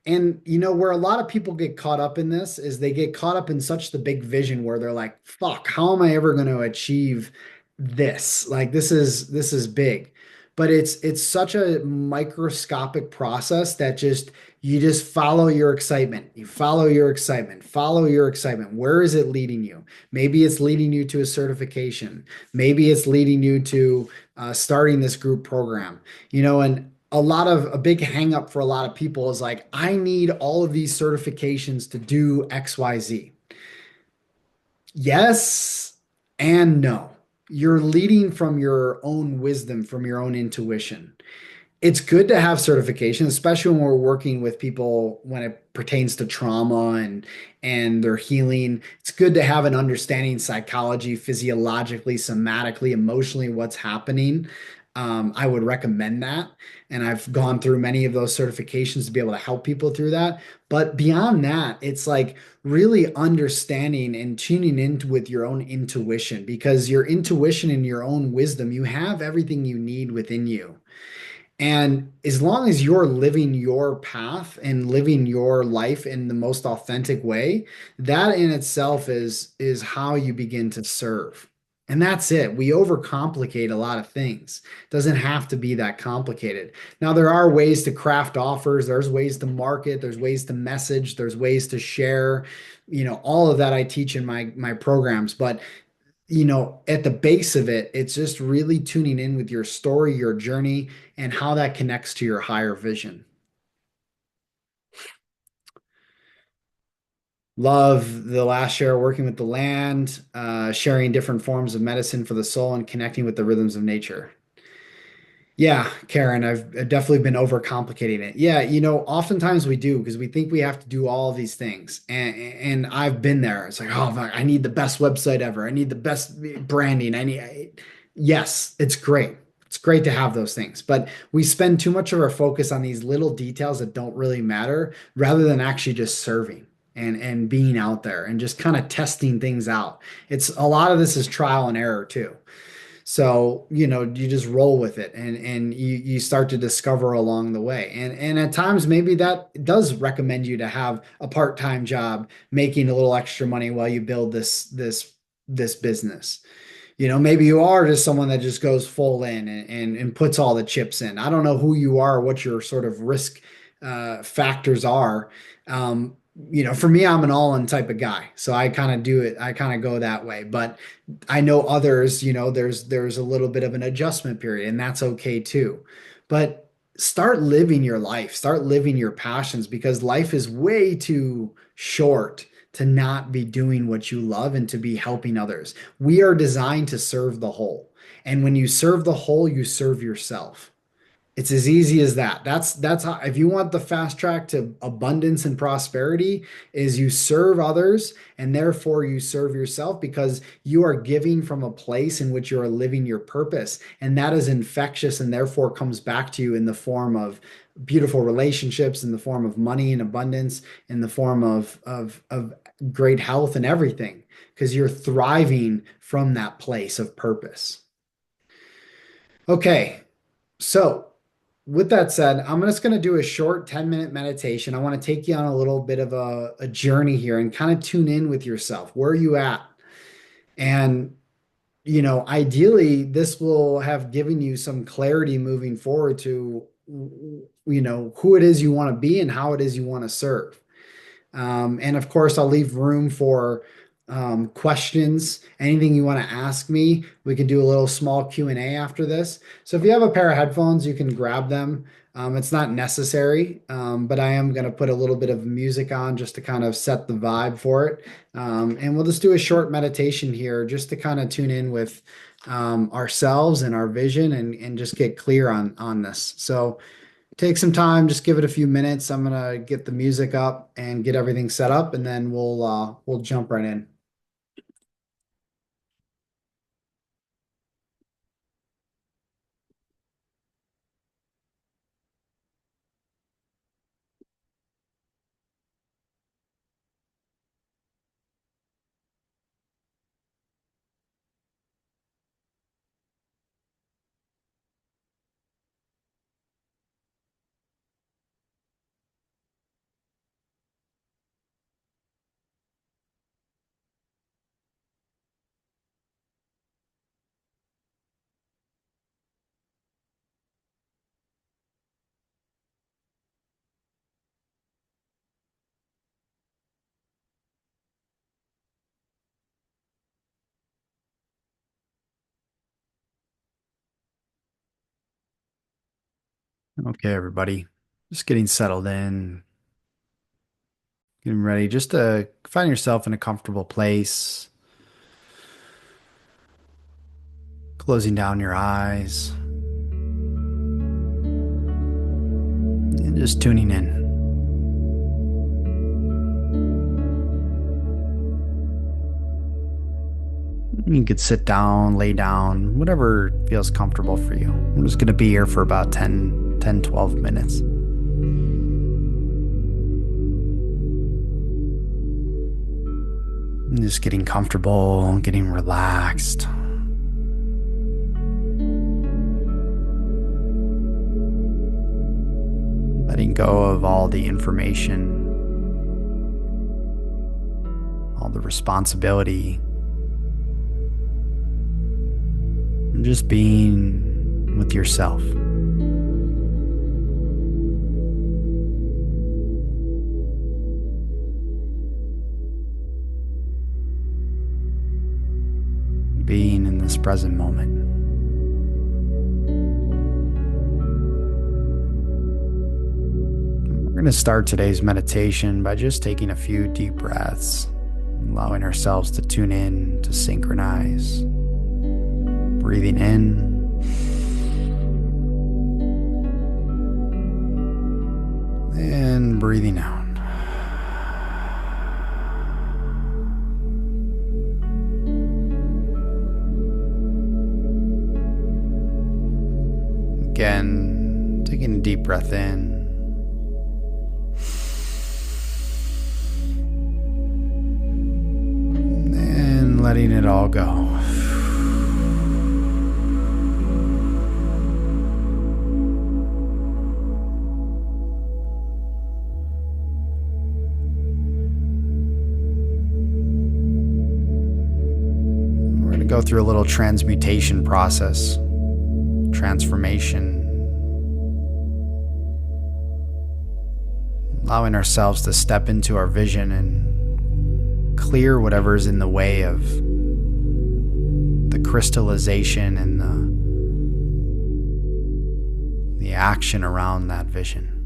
And where a lot of people get caught up in this is they get caught up in such the big vision where they're like, fuck, how am I ever going to achieve this? Like this is big. But it's such a microscopic process that you just follow your excitement. You follow your excitement. Follow your excitement. Where is it leading you? Maybe it's leading you to a certification. Maybe it's leading you to starting this group program. And a big hang up for a lot of people is like, I need all of these certifications to do XYZ. Yes and no. You're leading from your own wisdom, from your own intuition. It's good to have certification, especially when we're working with people when it pertains to trauma and their healing. It's good to have an understanding psychology, physiologically, somatically, emotionally, what's happening. I would recommend that. And I've gone through many of those certifications to be able to help people through that. But beyond that, it's like really understanding and tuning in with your own intuition, because your intuition and your own wisdom, you have everything you need within you. And as long as you're living your path and living your life in the most authentic way, that in itself is how you begin to serve. And that's it. We overcomplicate a lot of things. It doesn't have to be that complicated. Now, there are ways to craft offers, there's ways to market, there's ways to message, there's ways to share, all of that I teach in my programs. But at the base of it, it's just really tuning in with your story, your journey, and how that connects to your higher vision. Love the last share working with the land, sharing different forms of medicine for the soul, and connecting with the rhythms of nature. Yeah, Karen, I've definitely been overcomplicating it. Yeah, oftentimes we do because we think we have to do all of these things. And I've been there. It's like, oh, fuck, I need the best website ever. I need the best branding. Yes, it's great. It's great to have those things, but we spend too much of our focus on these little details that don't really matter rather than actually just serving and being out there and just kind of testing things out. It's a lot of this is trial and error too. So, you just roll with it and you start to discover along the way. And at times maybe that does recommend you to have a part-time job making a little extra money while you build this business. Maybe you are just someone that just goes full in and puts all the chips in. I don't know who you are, what your sort of risk factors are. For me, I'm an all-in type of guy. So I kind of do it, I kind of go that way. But I know others, there's a little bit of an adjustment period, and that's okay too. But start living your life, start living your passions because life is way too short to not be doing what you love and to be helping others. We are designed to serve the whole. And when you serve the whole, you serve yourself. It's as easy as that. That's how if you want the fast track to abundance and prosperity is you serve others and therefore you serve yourself because you are giving from a place in which you are living your purpose and that is infectious and therefore comes back to you in the form of beautiful relationships, in the form of money and abundance, in the form of great health and everything because you're thriving from that place of purpose. Okay, so with that said, I'm just going to do a short 10-minute meditation. I want to take you on a little bit of a journey here and kind of tune in with yourself. Where are you at? And, ideally, this will have given you some clarity moving forward to, who it is you want to be and how it is you want to serve. And of course, I'll leave room for questions, anything you want to ask me. We can do a little small Q&A after this. So if you have a pair of headphones, you can grab them. It's not necessary, but I am going to put a little bit of music on just to kind of set the vibe for it. And we'll just do a short meditation here just to kind of tune in with ourselves and our vision and just get clear on this. So take some time, just give it a few minutes. I'm gonna get the music up and get everything set up, and then we'll jump right in. Okay, everybody, just getting settled in, getting ready, just to find yourself in a comfortable place, closing down your eyes and just tuning in. You could sit down, lay down, whatever feels comfortable for you. I'm just going to be here for about 12 minutes. And just getting comfortable, getting relaxed. Letting go of all the information, all the responsibility. And just being with yourself. Being in this present moment. We're We're going to start today's meditation by just taking a few deep breaths, allowing ourselves to tune in, to synchronize. Breathing in. And breathing out. Again, taking a deep breath in. And letting it all go. Go through a little transmutation process, transformation, allowing ourselves to step into our vision and clear whatever's in the way of the crystallization and the action around that vision.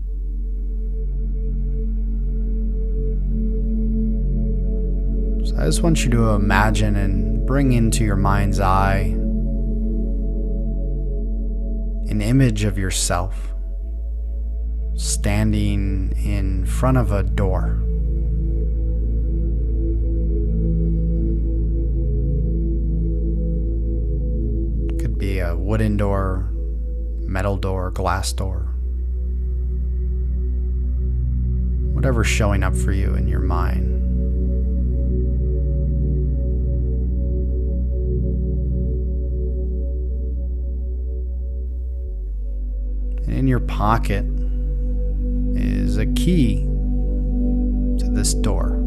So I just want you to imagine and bring into your mind's eye an image of yourself standing in front of a door. It could be a wooden door, metal door, glass door. Whatever's showing up for you in your mind. In your pocket is a key to this door.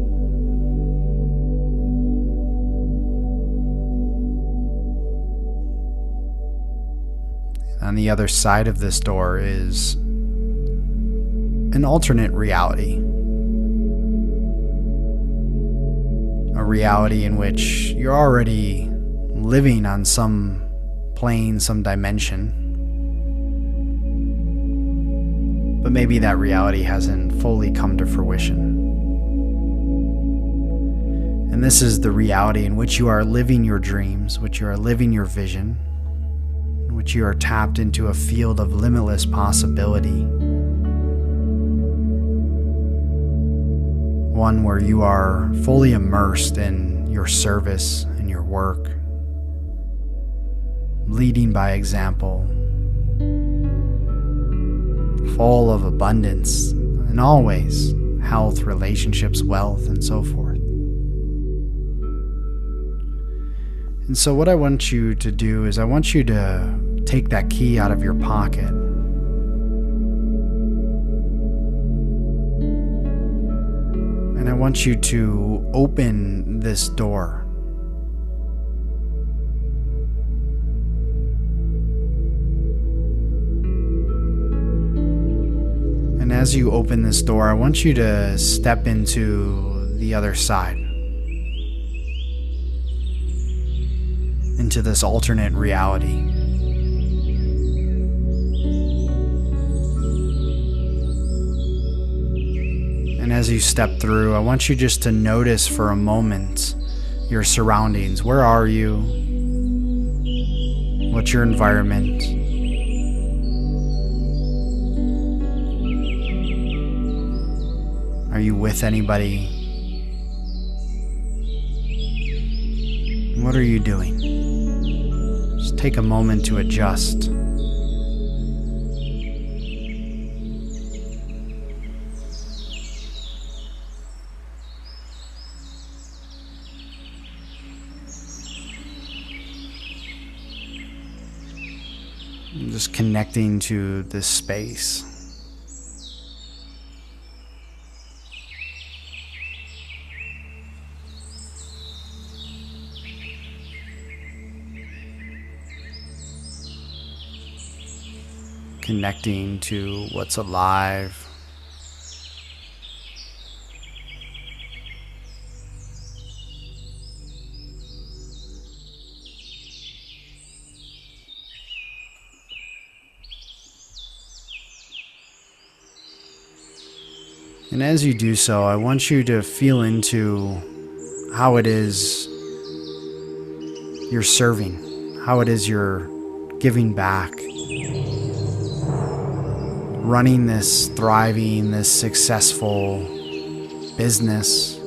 On the other side of this door is an alternate reality. A reality in which you're already living on some plane, some dimension. But maybe that reality hasn't fully come to fruition. And this is the reality in which you are living your dreams, which you are living your vision, in which you are tapped into a field of limitless possibility. One where you are fully immersed in your service and your work, leading by example, full of abundance in all ways, health, relationships, wealth, and so forth. And so what I want you to do is I want you to take that key out of your pocket and I want you to open this door. And as you open this door, I want you to step into the other side, into this alternate reality. And as you step through, I want you just to notice for a moment your surroundings. Where are you? What's your environment? Are you with anybody? What are you doing? Just take a moment to adjust. And just connecting to this space. Connecting to what's alive. And as you do so, I want you to feel into how it is you're serving, how it is you're giving back, running this thriving, this successful business.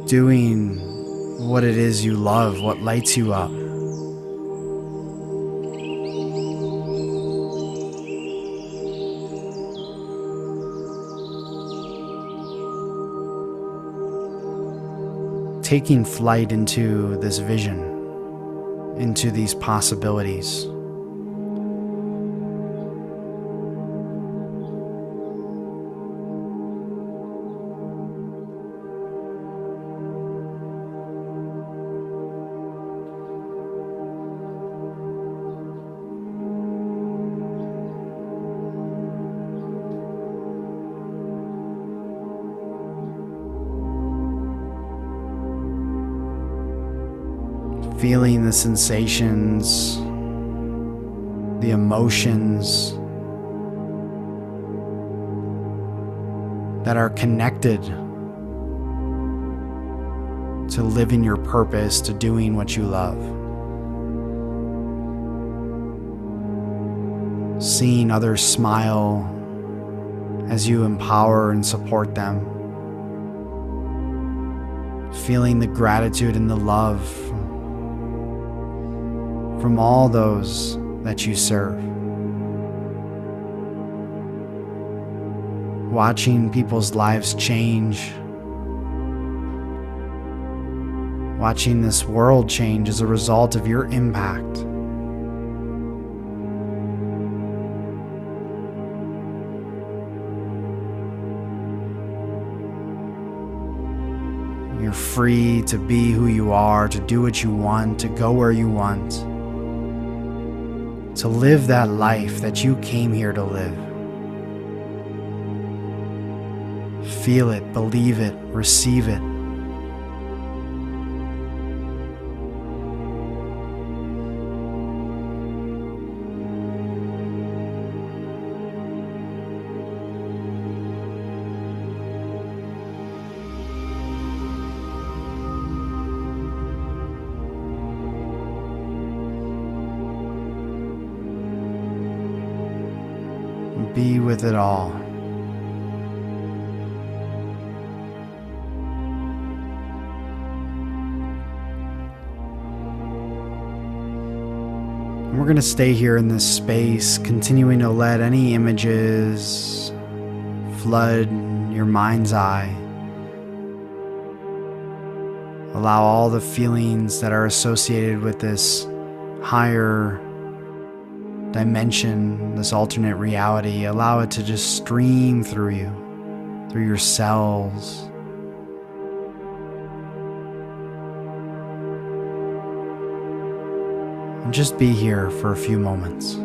Doing what it is you love, what lights you up. Taking flight into this vision, into these possibilities. Feeling the sensations, the emotions that are connected to living your purpose, to doing what you love. Seeing others smile as you empower and support them. Feeling the gratitude and the love from all those that you serve. Watching people's lives change. Watching this world change as a result of your impact. You're free to be who you are, to do what you want, to go where you want, to live that life that you came here to live. Feel it, believe it, receive it. Be with it all. And we're going to stay here in this space, continuing to let any images flood your mind's eye. Allow all the feelings that are associated with this higher dimension, this alternate reality, allow it to just stream through you, through your cells. And just be here for a few moments.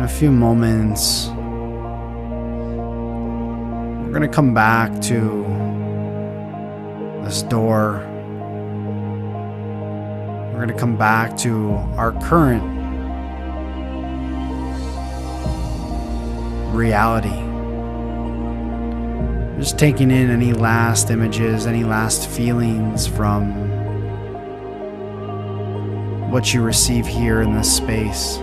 a few moments, we're going to come back to this door. We're going to come back to our current reality. Just taking in any last images, any last feelings from what you receive here in this space.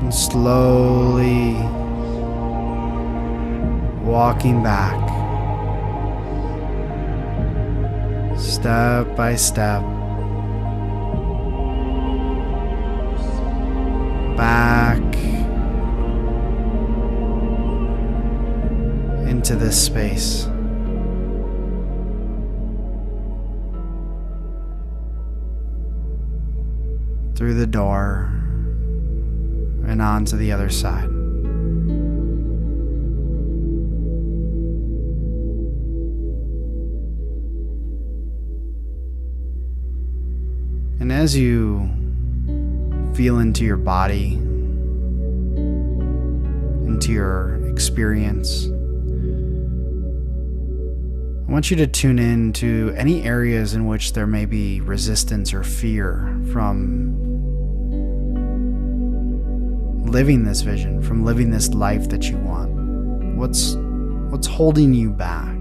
And slowly walking back, step by step, back into this space. Through the door and on to the other side. And as you feel into your body, into your experience, I want you to tune in to any areas in which there may be resistance or fear from living this vision, from living this life that you want. What's holding you back?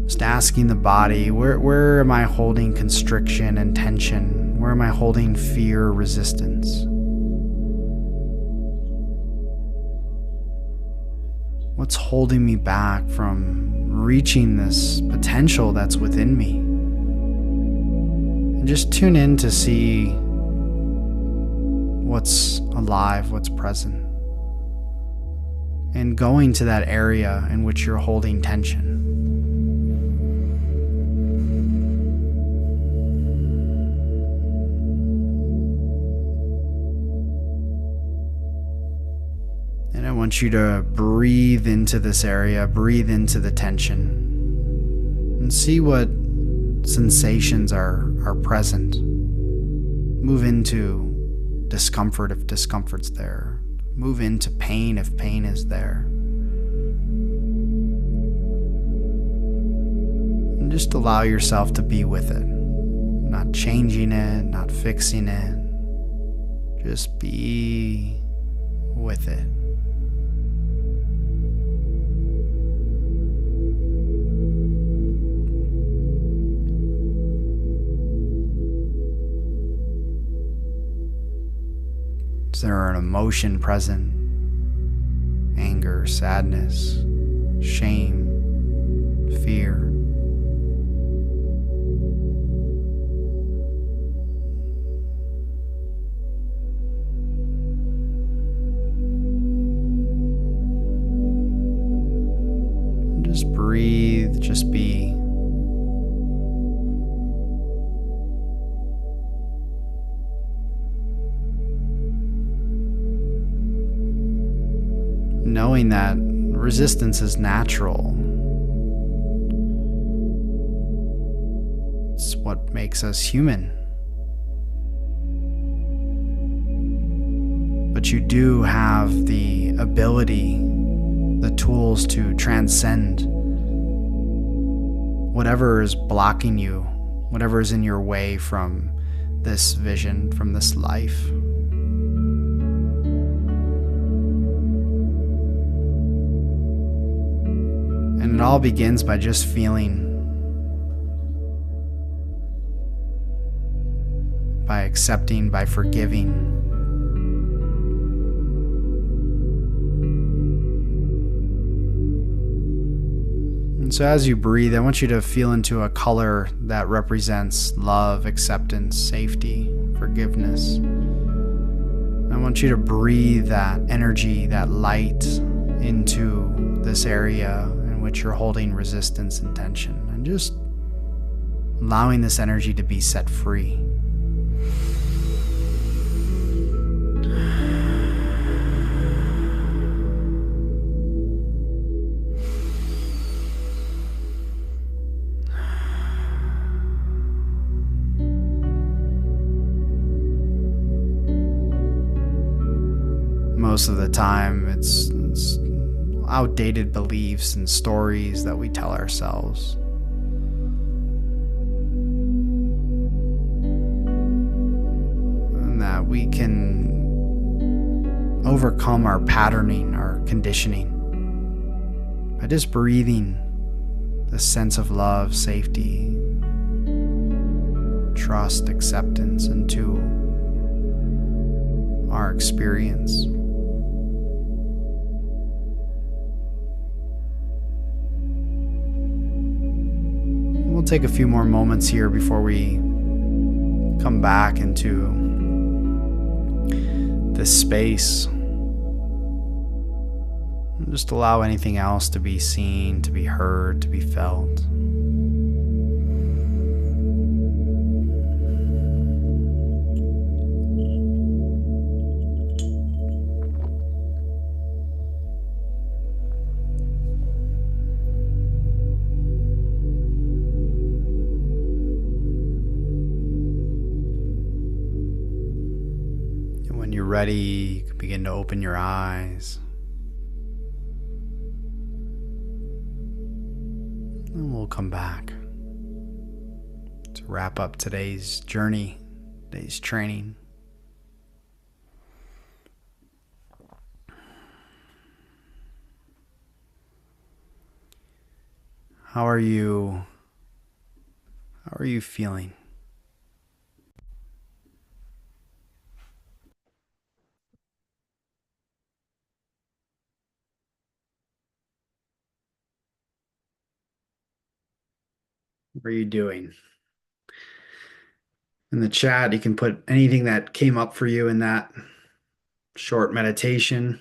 Just asking the body, where am I holding constriction and tension? Where am I holding fear, resistance? What's holding me back from reaching this potential that's within me? And just tune in to see what's alive, what's present. And going to that area in which you're holding tension. And I want you to breathe into this area, breathe into the tension, and see what sensations are present. Move into discomfort if discomfort's there. Move into pain if pain is there. And just allow yourself to be with it. Not changing it, not fixing it. Just be with it. Is there an emotion present? Anger, sadness, shame, fear? Just breathe, just be. Knowing that resistance is natural. It's what makes us human. But you do have the ability, the tools to transcend whatever is blocking you, whatever is in your way from this vision, from this life. And it all begins by just feeling, by accepting, by forgiving. And so as you breathe, I want you to feel into a color that represents love, acceptance, safety, forgiveness. I want you to breathe that energy, that light into this area which you're holding resistance and tension, and just allowing this energy to be set free. most of the time it's outdated beliefs and stories that we tell ourselves. And that we can overcome our patterning, our conditioning, by just breathing the sense of love, safety, trust, acceptance into our experience. We'll take a few more moments here before we come back into this space. Just allow anything else to be seen, to be heard, to be felt. And when you're ready, you can begin to open your eyes. And we'll come back to wrap up today's journey, today's training. How are you? How are you feeling? What are you doing? In the chat, you can put anything that came up for you in that short meditation.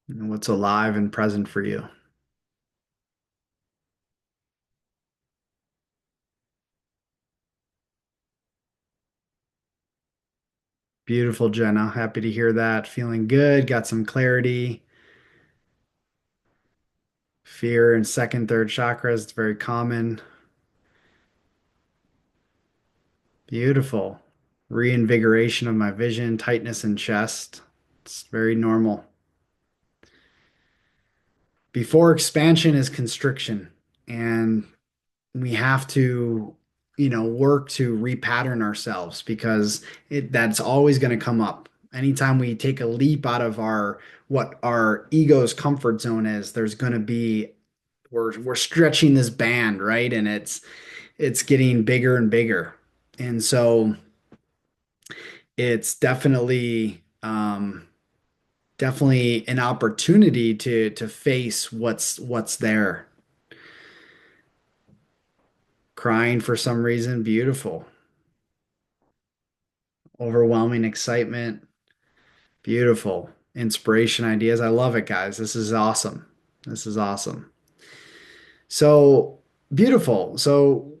And what's alive and present for you. Beautiful, Jenna. Happy to hear that. Feeling good. Got some clarity. Fear in second, third chakras. It's very common. Beautiful. Reinvigoration of my vision, tightness in chest. It's very normal. Before expansion is constriction. And we have to, work to repattern ourselves because that's always going to come up. Anytime we take a leap out of what our ego's comfort zone is, there's going to be we're stretching this band, right? And it's getting bigger and bigger. And so it's definitely an opportunity to face what's there. Crying for some reason, beautiful. Overwhelming excitement, beautiful. Inspiration, ideas. I love it, guys. This is awesome. This is awesome. So beautiful. So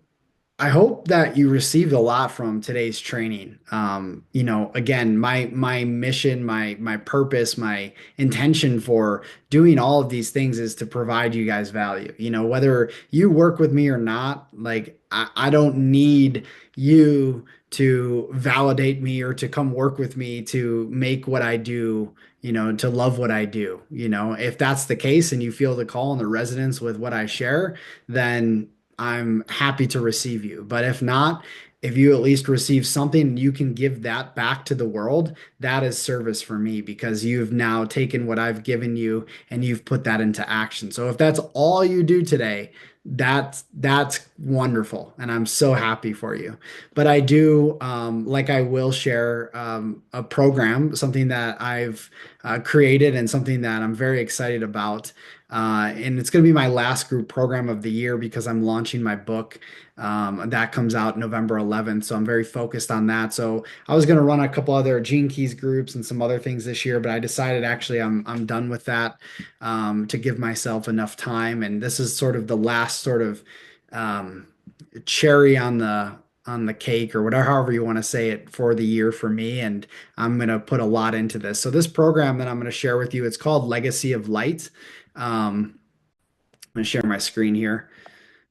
I hope that you received a lot from today's training. Again, my mission, my purpose, my intention for doing all of these things is to provide you guys value. Whether you work with me or not, like I don't need you to validate me or to come work with me to make what I do, to love what I do. If that's the case and you feel the call and the resonance with what I share, then I'm happy to receive you. But if not, if you at least receive something and you can give that back to the world, that is service for me because you've now taken what I've given you and you've put that into action. So if that's all you do today, that's wonderful, and I'm so happy for you. But I do, like I will share a program, something that I've created and something that I'm very excited about. And it's going to be my last group program of the year because I'm launching my book. That comes out November 11th. So I'm very focused on that. So I was going to run a couple other Gene Keys groups and some other things this year, but I decided actually I'm done with that to give myself enough time. And this is sort of the last sort of um, cherry on the cake or whatever, however you want to say it for the year for me. And I'm going to put a lot into this. So this program that I'm going to share with you, it's called Legacy of Light. I'm going to share my screen here.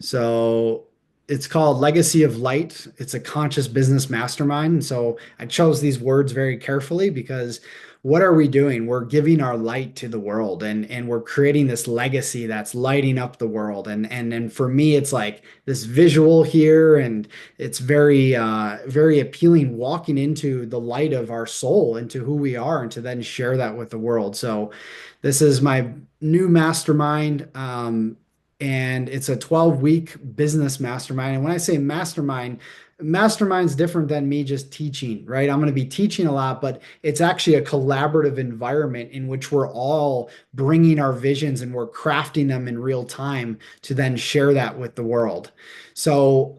So It's called Legacy of Light. It's a conscious business mastermind. And so I chose these words very carefully because what are we doing? We're giving our light to the world and we're creating this legacy that's lighting up the world. And for me, it's like this visual here, and it's very appealing walking into the light of our soul, into who we are, and to then share that with the world. So this is my new mastermind. And it's a 12-week business mastermind. And when I say mastermind, mastermind's different than me just teaching, right? I'm going to be teaching a lot, but it's actually a collaborative environment in which we're all bringing our visions and we're crafting them in real time to then share that with the world. So,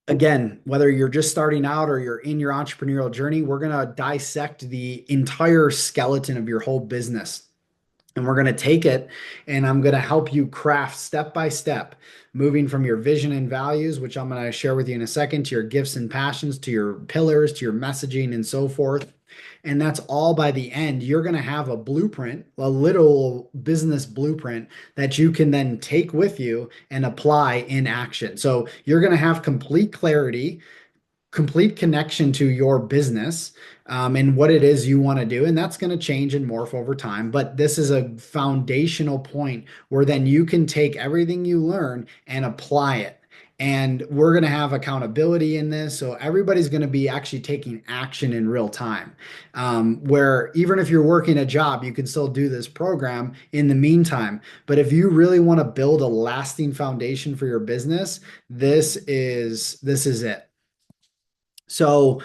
again, whether you're just starting out or you're in your entrepreneurial journey, we're going to dissect the entire skeleton of your whole business. And we're going to take it and I'm going to help you craft step by step, moving from your vision and values, which I'm going to share with you in a second, to your gifts and passions, to your pillars, to your messaging, and so forth. And that's all by the end. You're going to have a blueprint, a little business blueprint that you can then take with you and apply in action. So you're going to have complete clarity, complete connection to your business, and what it is you want to do. And that's going to change and morph over time. But this is a foundational point where then you can take everything you learn and apply it. And we're going to have accountability in this. So everybody's going to be actually taking action in real time. Where even if you're working a job, you can still do this program in the meantime. But if you really want to build a lasting foundation for your business, this is it. So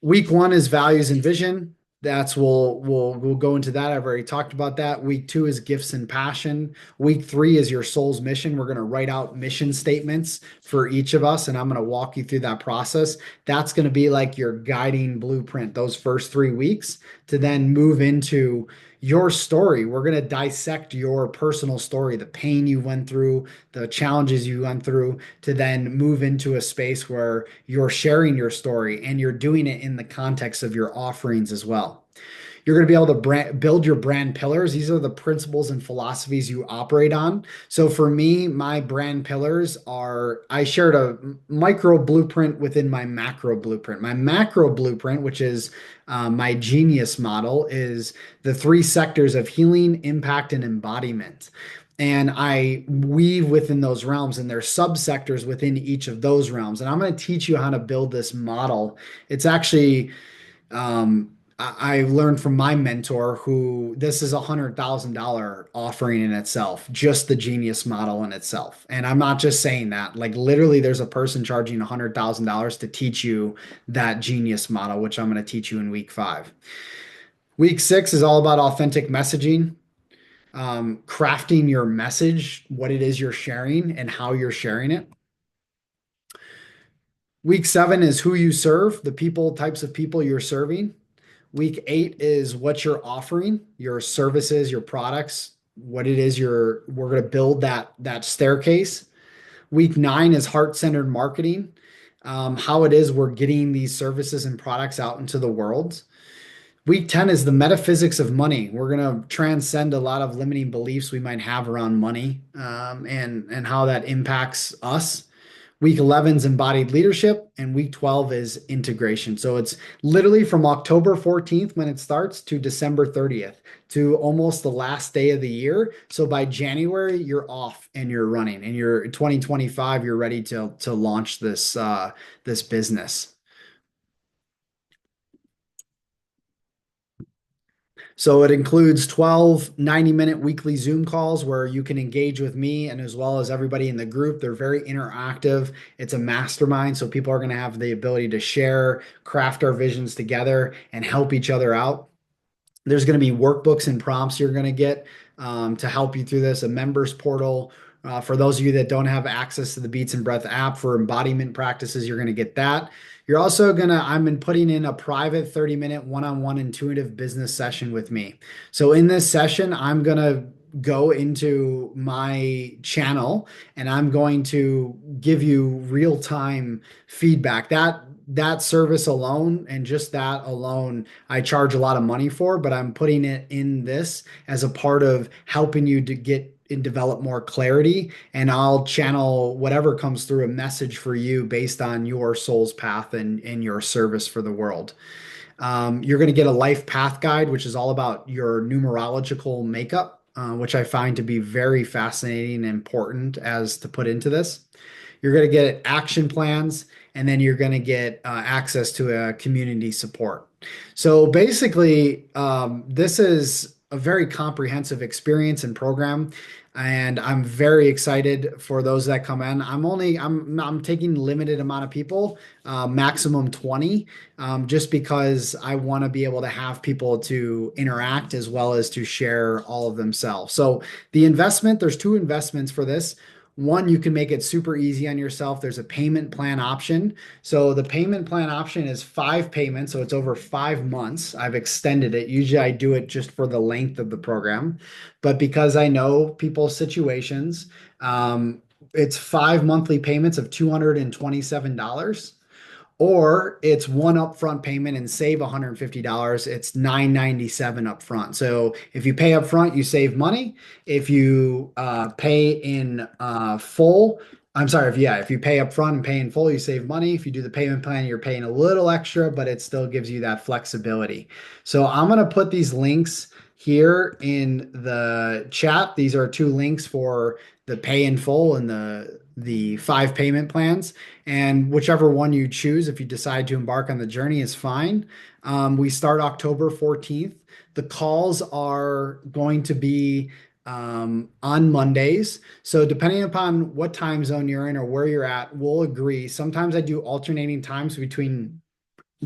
week one is values and vision. That's we'll go into that. I've already talked about that. Week two is gifts and passion. Week three is your soul's mission. We're going to write out mission statements for each of us, and I'm going to walk you through that process. That's going to be like your guiding blueprint those first 3 weeks to then move into your story. We're going to dissect your personal story, the pain you went through, the challenges you went through, to then move into a space where you're sharing your story and you're doing it in the context of your offerings as well. You're going to be able to build your brand pillars. These are the principles and philosophies you operate on. So for me, my brand pillars are, I shared a micro blueprint within my macro blueprint. My macro blueprint, which is my genius model, is the three sectors of healing, impact, and embodiment. And I weave within those realms, and there's subsectors within each of those realms. And I'm going to teach you how to build this model. It's actually I learned from my mentor, who this is $100,000 offering in itself, just the genius model in itself. And I'm not just saying that, like literally there's a person charging $100,000 to teach you that genius model, which I'm going to teach you in week 5. Week 6 is all about authentic messaging, crafting your message, what it is you're sharing and how you're sharing it. Week 7 is who you serve, the people, types of people you're serving. Week 8 is what you're offering, your services, your products, what it is we're going to build that staircase. Week 9 is heart-centered marketing, how it is we're getting these services and products out into the world. Week 10 is the metaphysics of money. We're going to transcend a lot of limiting beliefs we might have around money, and how that impacts us. Week 11 is embodied leadership, and week 12 is integration. So it's literally from October 14th when it starts to December 30th, to almost the last day of the year. So by January, you're off and you're running, and you're 2025, you're ready to launch this business. So it includes 12 90-minute weekly Zoom calls where you can engage with me and as well as everybody in the group. They're very interactive. It's a mastermind, so people are going to have the ability to share, craft our visions together, and help each other out. There's going to be workbooks and prompts you're going to get to help you through this, a members portal. For those of you that don't have access to the Beats and Breath app for embodiment practices, you're going to get that. You're also going to, I've been putting in a private 30-minute one-on-one intuitive business session with me. So in this session, I'm going to go into my channel and I'm going to give you real-time feedback. That service alone, and just that alone, I charge a lot of money for, but I'm putting it in this as a part of helping you to get and develop more clarity, and I'll channel whatever comes through a message for you based on your soul's path and your service for the world. You're going to get a life path guide, which is all about your numerological makeup, which I find to be very fascinating and important as to put into this. You're going to get action plans, and then you're going to get access to a community support. So basically, this is a very comprehensive experience and program, and I'm very excited for those that come in. I'm taking limited amount of people, maximum 20, just because I want to be able to have people to interact as well as to share all of themselves. So there's two investments for this. One, you can make it super easy on yourself. There's a payment plan option. So the payment plan option is 5 payments. So it's over 5 months. I've extended it. Usually I do it just for the length of the program. But because I know people's situations, it's 5 monthly payments of $227, or it's one upfront payment and save $150. It's $997 upfront. So if you pay upfront, you save money. If you pay in full, I'm sorry, if you pay upfront and pay in full, you save money. If you do the payment plan, you're paying a little extra, but it still gives you that flexibility. So I'm going to put these links here in the chat. These are two links for the pay in full and the 5 payment plans, and whichever one you choose, if you decide to embark on the journey, is fine. We start October 14th. The calls are going to be on Mondays. So depending upon what time zone you're in or where you're at, we'll agree. Sometimes I do alternating times between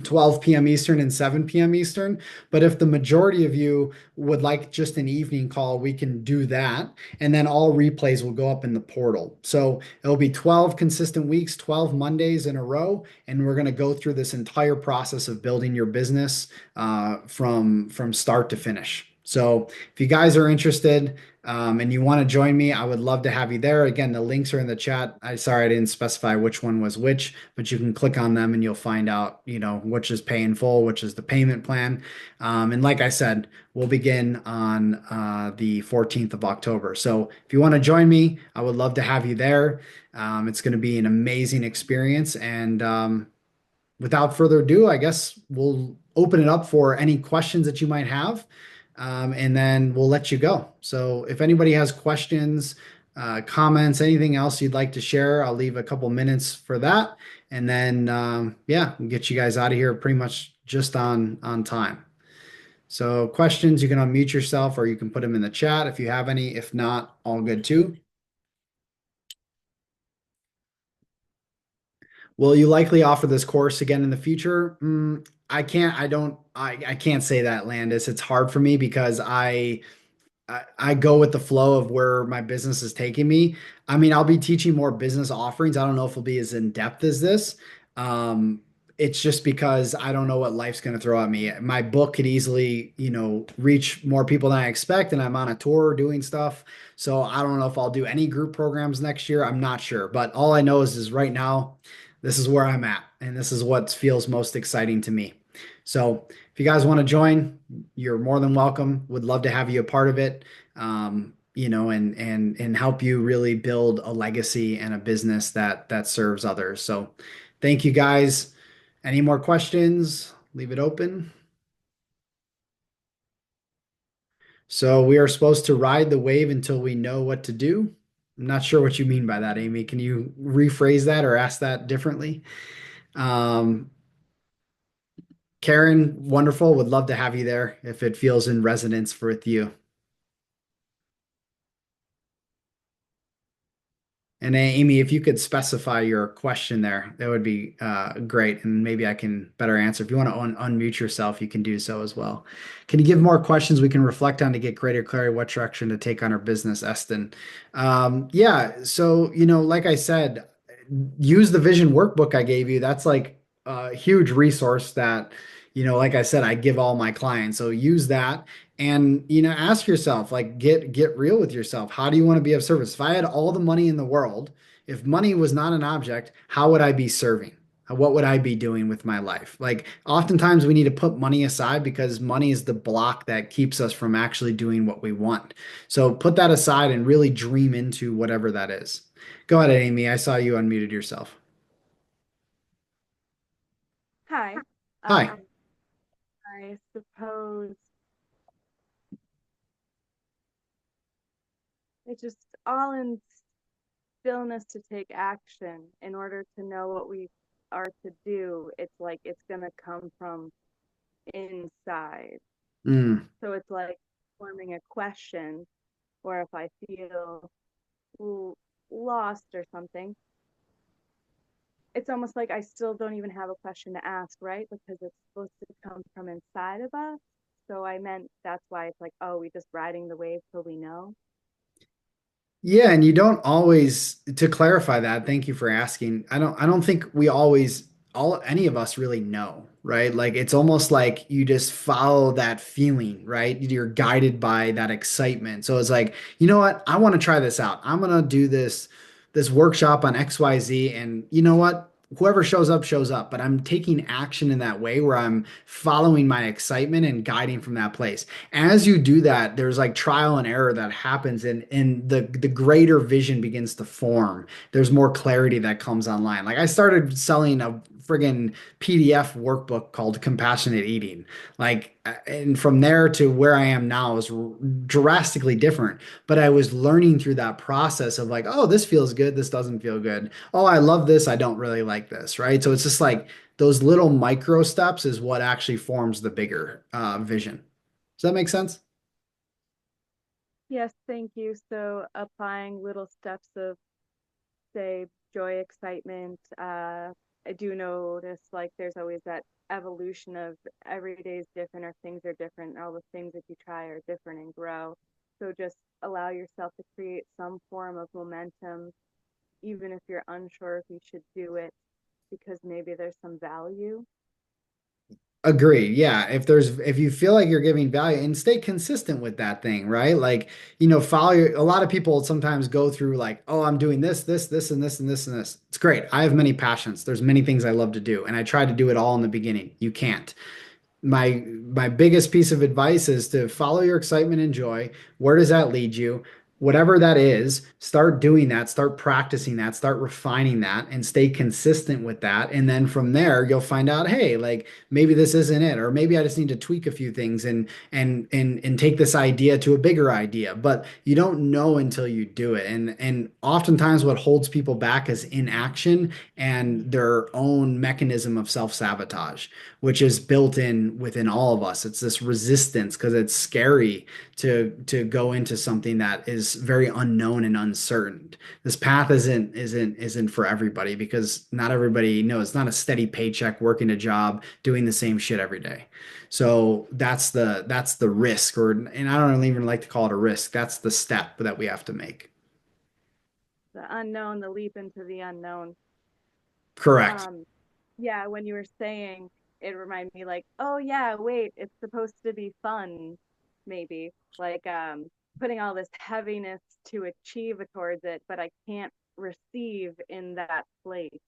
12 p.m. Eastern and 7 p.m. Eastern. But if the majority of you would like just an evening call, we can do that. And then all replays will go up in the portal. So it'll be 12 consistent weeks, 12 Mondays in a row. And we're going to go through this entire process of building your business from start to finish. So if you guys are interested, and you want to join me, I would love to have you there. Again, the links are in the chat. Sorry I didn't specify which one was which, but you can click on them and you'll find out, which is pay in full, which is the payment plan. And like I said, we'll begin on the 14th of October. So if you want to join me, I would love to have you there. It's going to be an amazing experience. And without further ado, I guess we'll open it up for any questions that you might have, and then we'll let you go. So if anybody has questions, comments, anything else you'd like to share, I'll leave a couple minutes for that. And then, yeah, we'll get you guys out of here pretty much just on time. So questions, you can unmute yourself or you can put them in the chat if you have any. If not, all good too. Will you likely offer this course again in the future? I can't say that, Landis. It's hard for me because I go with the flow of where my business is taking me. I mean, I'll be teaching more business offerings. I don't know if it'll be as in depth as this. It's just because I don't know what life's going to throw at me. My book could easily, reach more people than I expect, and I'm on a tour doing stuff. So I don't know if I'll do any group programs next year. I'm not sure, but all I know is right now, this is where I'm at, and this is what feels most exciting to me. So if you guys want to join, you're more than welcome. Would love to have you a part of it, and help you really build a legacy and a business that serves others. So thank you guys. Any more questions? Leave it open. So we are supposed to ride the wave until we know what to do. I'm not sure what you mean by that, Amy. Can you rephrase that or ask that differently? Um, Karen, wonderful. Would love to have you there if it feels in resonance with you. And Amy, if you could specify your question there, that would be great. And maybe I can better answer. If you want to unmute yourself, you can do so as well. Can you give more questions we can reflect on to get greater clarity what direction to take on our business, Eston? Yeah. So, like I said, use the vision workbook I gave you. That's like a huge resource that, like I said, I give all my clients. So use that and, ask yourself, like, get real with yourself. How do you want to be of service? If I had all the money in the world, if money was not an object, how would I be serving? What would I be doing with my life? Like, oftentimes we need to put money aside because money is the block that keeps us from actually doing what we want. So put that aside and really dream into whatever that is. Go ahead, Amy. I saw you unmuted yourself. Hi. Hi. I suppose it's just all in stillness to take action in order to know what we are to do. It's like it's going to come from inside. Mm. So it's like forming a question, or if I feel lost or something, it's almost like I still don't even have a question to ask, right? Because it's supposed to come from inside of us. So I meant that's why it's like, oh, we just riding the wave till we know. Yeah, and you don't always, to clarify that, thank you for asking. I don't think we always all any of us really know, right? Like it's almost like you just follow that feeling, right? You're guided by that excitement. So it's like, you know what? I want to try this out. I'm gonna do this workshop on XYZ, and you know what? Whoever shows up, but I'm taking action in that way where I'm following my excitement and guiding from that place. As you do that, there's like trial and error that happens, and the greater vision begins to form. There's more clarity that comes online. Like I started selling a friggin' PDF workbook called Compassionate Eating. And from there to where I am now is drastically different. But I was learning through that process of like, oh, this feels good, this doesn't feel good. Oh, I love this, I don't really like this, right? So it's just like those little micro steps is what actually forms the bigger vision. Does that make sense? Yes, thank you. So applying little steps of, say, joy, excitement. I do notice like there's always that evolution of every day is different or things are different. All the things that you try are different and grow. So just allow yourself to create some form of momentum, even if you're unsure if you should do it, because maybe there's some value. Agree. Yeah. If you feel like you're giving value and stay consistent with that thing, right? Like, a lot of people sometimes go through like, oh, I'm doing this, and this, and this, and this. It's great. I have many passions. There's many things I love to do. And I try to do it all in the beginning. You can't. My biggest piece of advice is to follow your excitement and joy. Where does that lead you? Whatever that is, start doing that, start practicing that, start refining that, and stay consistent with that. And then from there, you'll find out, hey, like maybe this isn't it, or maybe I just need to tweak a few things and take this idea to a bigger idea. But you don't know until you do it. And oftentimes what holds people back is inaction and their own mechanism of self-sabotage, which is built in within all of us. It's this resistance because it's scary to go into something that is very unknown and uncertain. This path isn't for everybody because not everybody knows. It's not a steady paycheck, working a job, doing the same shit every day. So that's the risk, and I don't even like to call it a risk. That's the step that we have to make. The unknown, the leap into the unknown. Correct. Um, yeah, when you were saying it reminded me like, oh yeah, wait, it's supposed to be fun, maybe. Like putting all this heaviness to achieve towards it, but I can't receive in that place.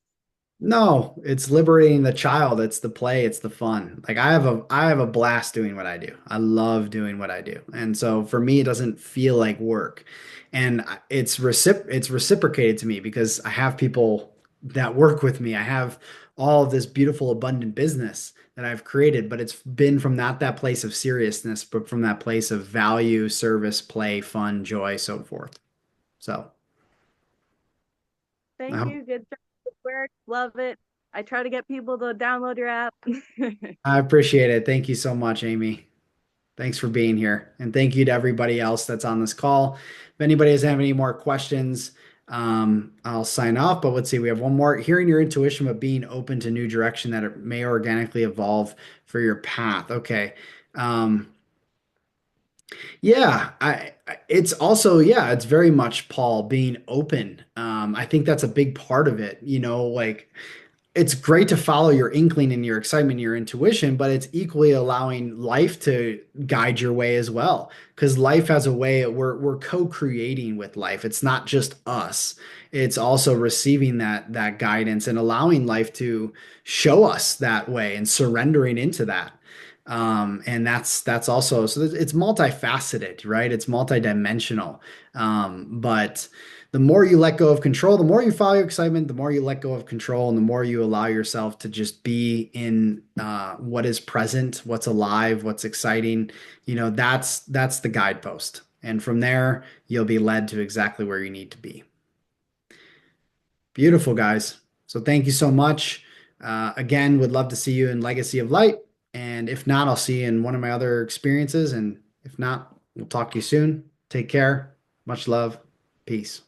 No, it's liberating the child. It's the play. It's the fun. Like I have a blast doing what I do. I love doing what I do. And so for me, it doesn't feel like work. And it's reciprocated to me because I have people that work with me. I have all of this beautiful, abundant business that I've created, but it's been from not that place of seriousness, but from that place of value, service, play, fun, joy, so forth. So I Thank hope you. Good job. Good work. Love it. I try to get people to download your app. I appreciate it. Thank you so much, Amy. Thanks for being here. And thank you to everybody else that's on this call. If anybody doesn't have any more questions, I'll sign off. But let's see, we have one more. Hearing your intuition, but being open to new direction that it may organically evolve for your path. Okay. Um, yeah, it's also, yeah, it's very much Paul being open. I think that's a big part of it, like. it's great to follow your inkling and your excitement, your intuition, but it's equally allowing life to guide your way as well. Because life has a way we're co-creating with life. It's not just us. It's also receiving that guidance and allowing life to show us that way and surrendering into that. And that's also so it's multifaceted, right? It's multidimensional. But the more you let go of control, the more you follow your excitement, the more you let go of control, and the more you allow yourself to just be in what is present, what's alive, what's exciting. That's the guidepost. And from there, you'll be led to exactly where you need to be. Beautiful, guys. So thank you so much. Again, would love to see you in Legacy of Light. And if not, I'll see you in one of my other experiences. And if not, we'll talk to you soon. Take care. Much love. Peace.